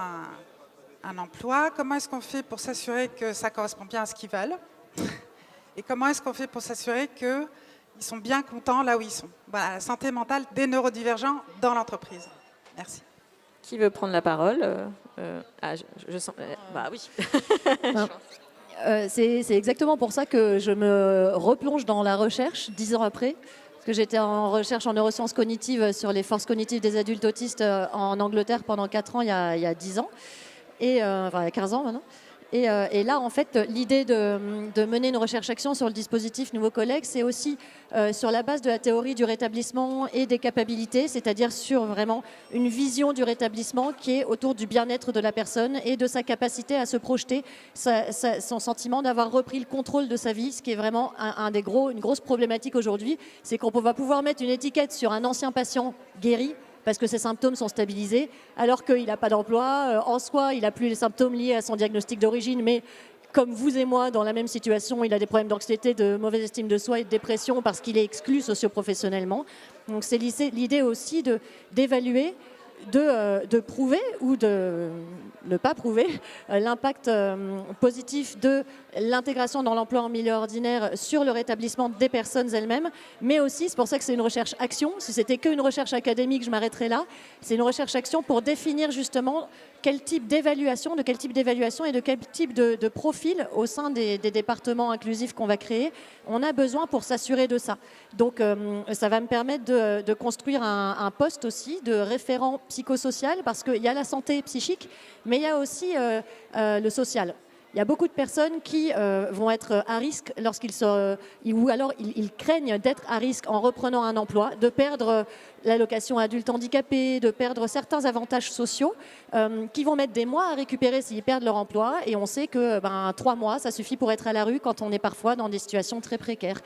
un emploi. Comment est-ce qu'on fait pour s'assurer que ça correspond bien à ce qu'ils veulent? Et comment est-ce qu'on fait pour s'assurer que ils sont bien contents là où ils sont? Voilà, la santé mentale des neurodivergents dans l'entreprise. Merci. Qui veut prendre la parole? Je sens. Bah oui. C'est exactement pour ça que je me replonge dans la recherche 10 ans après. Parce que j'étais en recherche en neurosciences cognitives sur les forces cognitives des adultes autistes en Angleterre pendant 4 ans, il y a 10 ans. Il y a 15 ans maintenant. Et là, en fait, l'idée de mener une recherche-action sur le dispositif Nouveaux Collègues, c'est aussi sur la base de la théorie du rétablissement et des capacités, c'est-à-dire sur vraiment une vision du rétablissement qui est autour du bien-être de la personne et de sa capacité à se projeter, son sentiment d'avoir repris le contrôle de sa vie, ce qui est vraiment une grosse problématique aujourd'hui, c'est qu'on va pouvoir mettre une étiquette sur un ancien patient guéri, parce que ses symptômes sont stabilisés, alors qu'il n'a pas d'emploi. En soi, il n'a plus les symptômes liés à son diagnostic d'origine, mais comme vous et moi, dans la même situation, il a des problèmes d'anxiété, de mauvaise estime de soi et de dépression parce qu'il est exclu socio-professionnellement. Donc c'est l'idée aussi d'évaluer, de prouver ou de ne pas prouver l'impact positif de l'intégration dans l'emploi en milieu ordinaire sur le rétablissement des personnes elles-mêmes, mais aussi, c'est pour ça que c'est une recherche-action. Si c'était qu'une recherche académique, je m'arrêterais là. C'est une recherche-action pour définir justement quel type d'évaluation, et de quel type de profil au sein des départements inclusifs qu'on va créer, on a besoin pour s'assurer de ça. Donc ça va me permettre de construire un poste aussi de référent psychosocial, parce qu'il y a la santé psychique, mais il y a aussi le social. Il y a beaucoup de personnes qui vont être à risque ou alors ils craignent d'être à risque en reprenant un emploi, de perdre l'allocation adulte handicapé, de perdre certains avantages sociaux qui vont mettre des mois à récupérer s'ils perdent leur emploi. Et on sait que 3 mois, ça suffit pour être à la rue quand on est parfois dans des situations très précaires.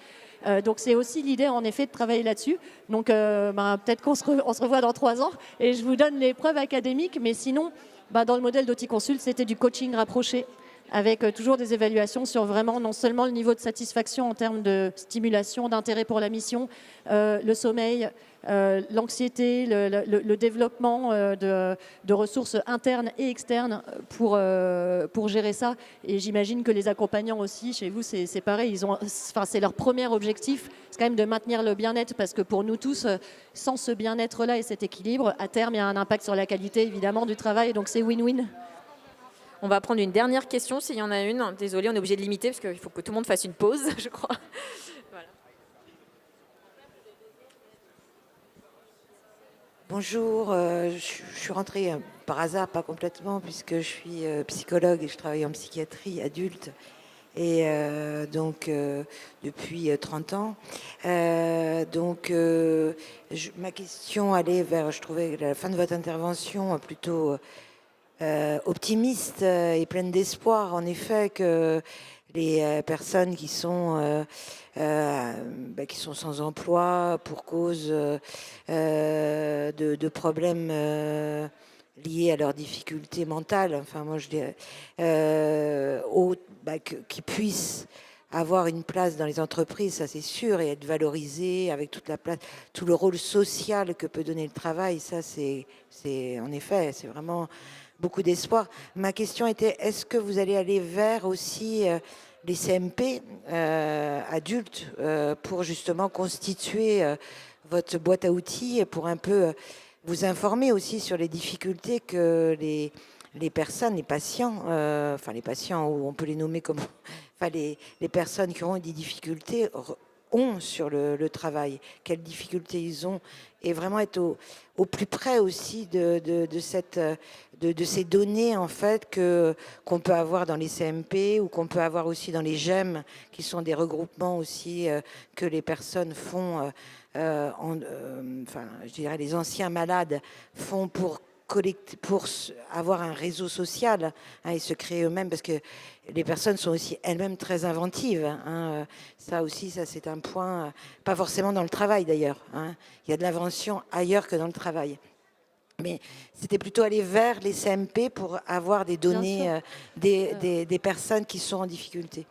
Donc c'est aussi l'idée en effet de travailler là-dessus. Donc peut-être qu'on se revoit dans 3 ans et je vous donne les preuves académiques, mais sinon dans le modèle d'Auticonsult, c'était du coaching rapproché, avec toujours des évaluations sur vraiment non seulement le niveau de satisfaction en termes de stimulation, d'intérêt pour la mission, le sommeil, l'anxiété, le développement de ressources internes et externes pour gérer ça. Et j'imagine que les accompagnants aussi, chez vous, c'est pareil. C'est leur premier objectif, c'est quand même de maintenir le bien-être, parce que pour nous tous, sans ce bien-être-là et cet équilibre, à terme, il y a un impact sur la qualité, évidemment, du travail. Donc c'est win-win. On va prendre une dernière question s'il y en a une. Désolée, on est obligé de limiter parce qu'il faut que tout le monde fasse une pause, je crois. Voilà. Bonjour, je suis rentrée par hasard, pas complètement, puisque je suis psychologue et je travaille en psychiatrie adulte. Et depuis 30 ans. Ma question allait vers, je trouvais la fin de votre intervention plutôt optimiste et pleine d'espoir, en effet, que les personnes qui sont sans emploi pour cause de problèmes liés à leurs difficultés mentales, enfin moi je dirais, qui puissent avoir une place dans les entreprises, ça c'est sûr, et être valorisés avec toute la place, tout le rôle social que peut donner le travail, ça c'est en effet, c'est vraiment beaucoup d'espoir. Ma question était, est-ce que vous allez aller vers aussi les CMP adultes pour justement constituer votre boîte à outils, pour un peu vous informer aussi sur les difficultés que les personnes, les patients, les patients, ou on peut les nommer comme, les personnes qui auront des difficultés ont sur le travail, quelles difficultés ils ont, et vraiment être au plus près aussi de ces données en fait qu'on peut avoir dans les CMP ou qu'on peut avoir aussi dans les GEM, qui sont des regroupements aussi que les personnes font, je dirais les anciens malades font pour avoir un réseau social et se créer eux-mêmes, parce que les personnes sont aussi elles-mêmes très inventives. Ça aussi, c'est un point, pas forcément dans le travail d'ailleurs. Il y a de l'invention ailleurs que dans le travail. Mais c'était plutôt aller vers les CMP pour avoir des données des personnes qui sont en difficulté.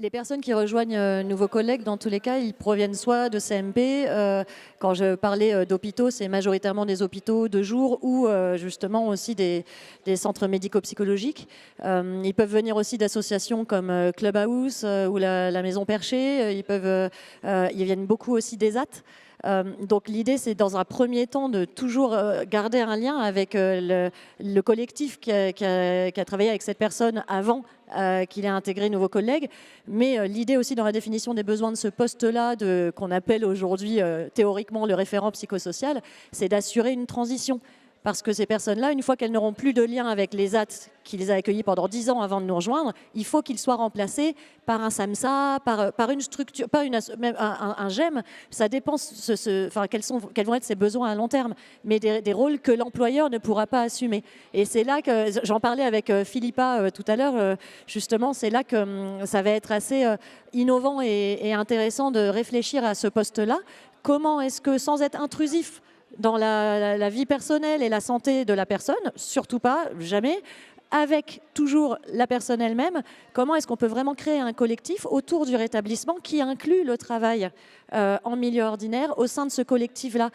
Les personnes qui rejoignent Nouveaux Collègues, dans tous les cas, ils proviennent soit de CMP. Quand je parlais d'hôpitaux, c'est majoritairement des hôpitaux de jour ou justement aussi des centres médico-psychologiques. Ils peuvent venir aussi d'associations comme Clubhouse ou la Maison Perchée. Ils viennent beaucoup aussi des AT. Donc l'idée, c'est dans un premier temps de toujours garder un lien avec le collectif qui a travaillé avec cette personne avant qu'il ait intégré Nouveaux Collègues. Mais l'idée aussi dans la définition des besoins de ce poste-là, qu'on appelle aujourd'hui théoriquement le référent psychosocial, c'est d'assurer une transition. Parce que ces personnes-là, une fois qu'elles n'auront plus de lien avec les AT qui les a accueillis pendant 10 ans avant de nous rejoindre, il faut qu'ils soient remplacés par un SAMSA, par une structure, même un GEM. Ça dépend quels vont être ses besoins à long terme, mais des rôles que l'employeur ne pourra pas assumer. Et c'est là que, j'en parlais avec Philippa tout à l'heure, justement, c'est là que ça va être assez innovant et intéressant de réfléchir à ce poste-là. Comment est-ce que, sans être intrusif, dans la vie personnelle et la santé de la personne, surtout pas, jamais, avec toujours la personne elle-même. Comment est-ce qu'on peut vraiment créer un collectif autour du rétablissement qui inclut le travail en milieu ordinaire au sein de ce collectif-là,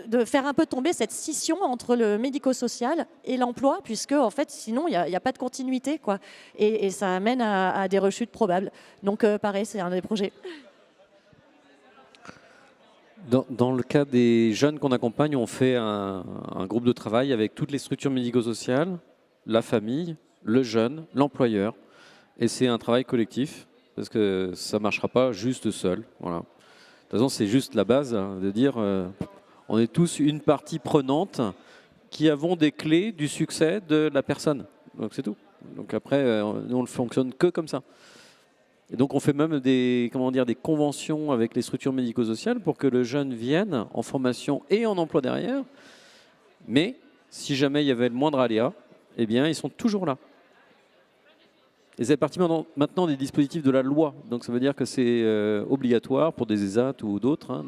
de faire un peu tomber cette scission entre le médico-social et l'emploi, puisque en fait, sinon, il n'y a pas de continuité, quoi. Et ça amène à des rechutes probables. Donc, pareil, c'est un des projets. Dans le cas des jeunes qu'on accompagne, on fait un groupe de travail avec toutes les structures médico-sociales, la famille, le jeune, l'employeur. Et c'est un travail collectif, parce que ça ne marchera pas juste seul. Voilà. De toute façon, c'est juste la base, hein, de dire on est tous une partie prenante qui avons des clés du succès de la personne. Donc c'est tout. Donc après, nous, on ne fonctionne que comme ça. Et donc on fait même des conventions avec les structures médico-sociales pour que le jeune vienne en formation et en emploi derrière. Mais si jamais il y avait le moindre aléa, eh bien, ils sont toujours là. Et c'est partie maintenant des dispositifs de la loi. Donc ça veut dire que c'est obligatoire pour des ESAT ou d'autres, hein,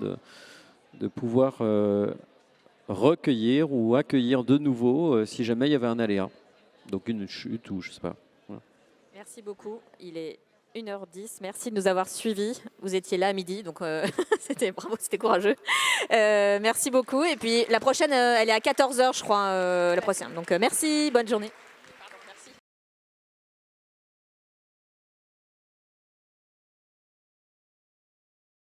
de pouvoir recueillir ou accueillir de nouveau si jamais il y avait un aléa. Donc une chute ou je ne sais pas. Voilà. Merci beaucoup. Il est 1h10. Merci de nous avoir suivis. Vous étiez là à midi, donc bravo, c'était courageux. Merci beaucoup. Et puis la prochaine, elle est à 14h, je crois, la prochaine. Donc merci, bonne journée.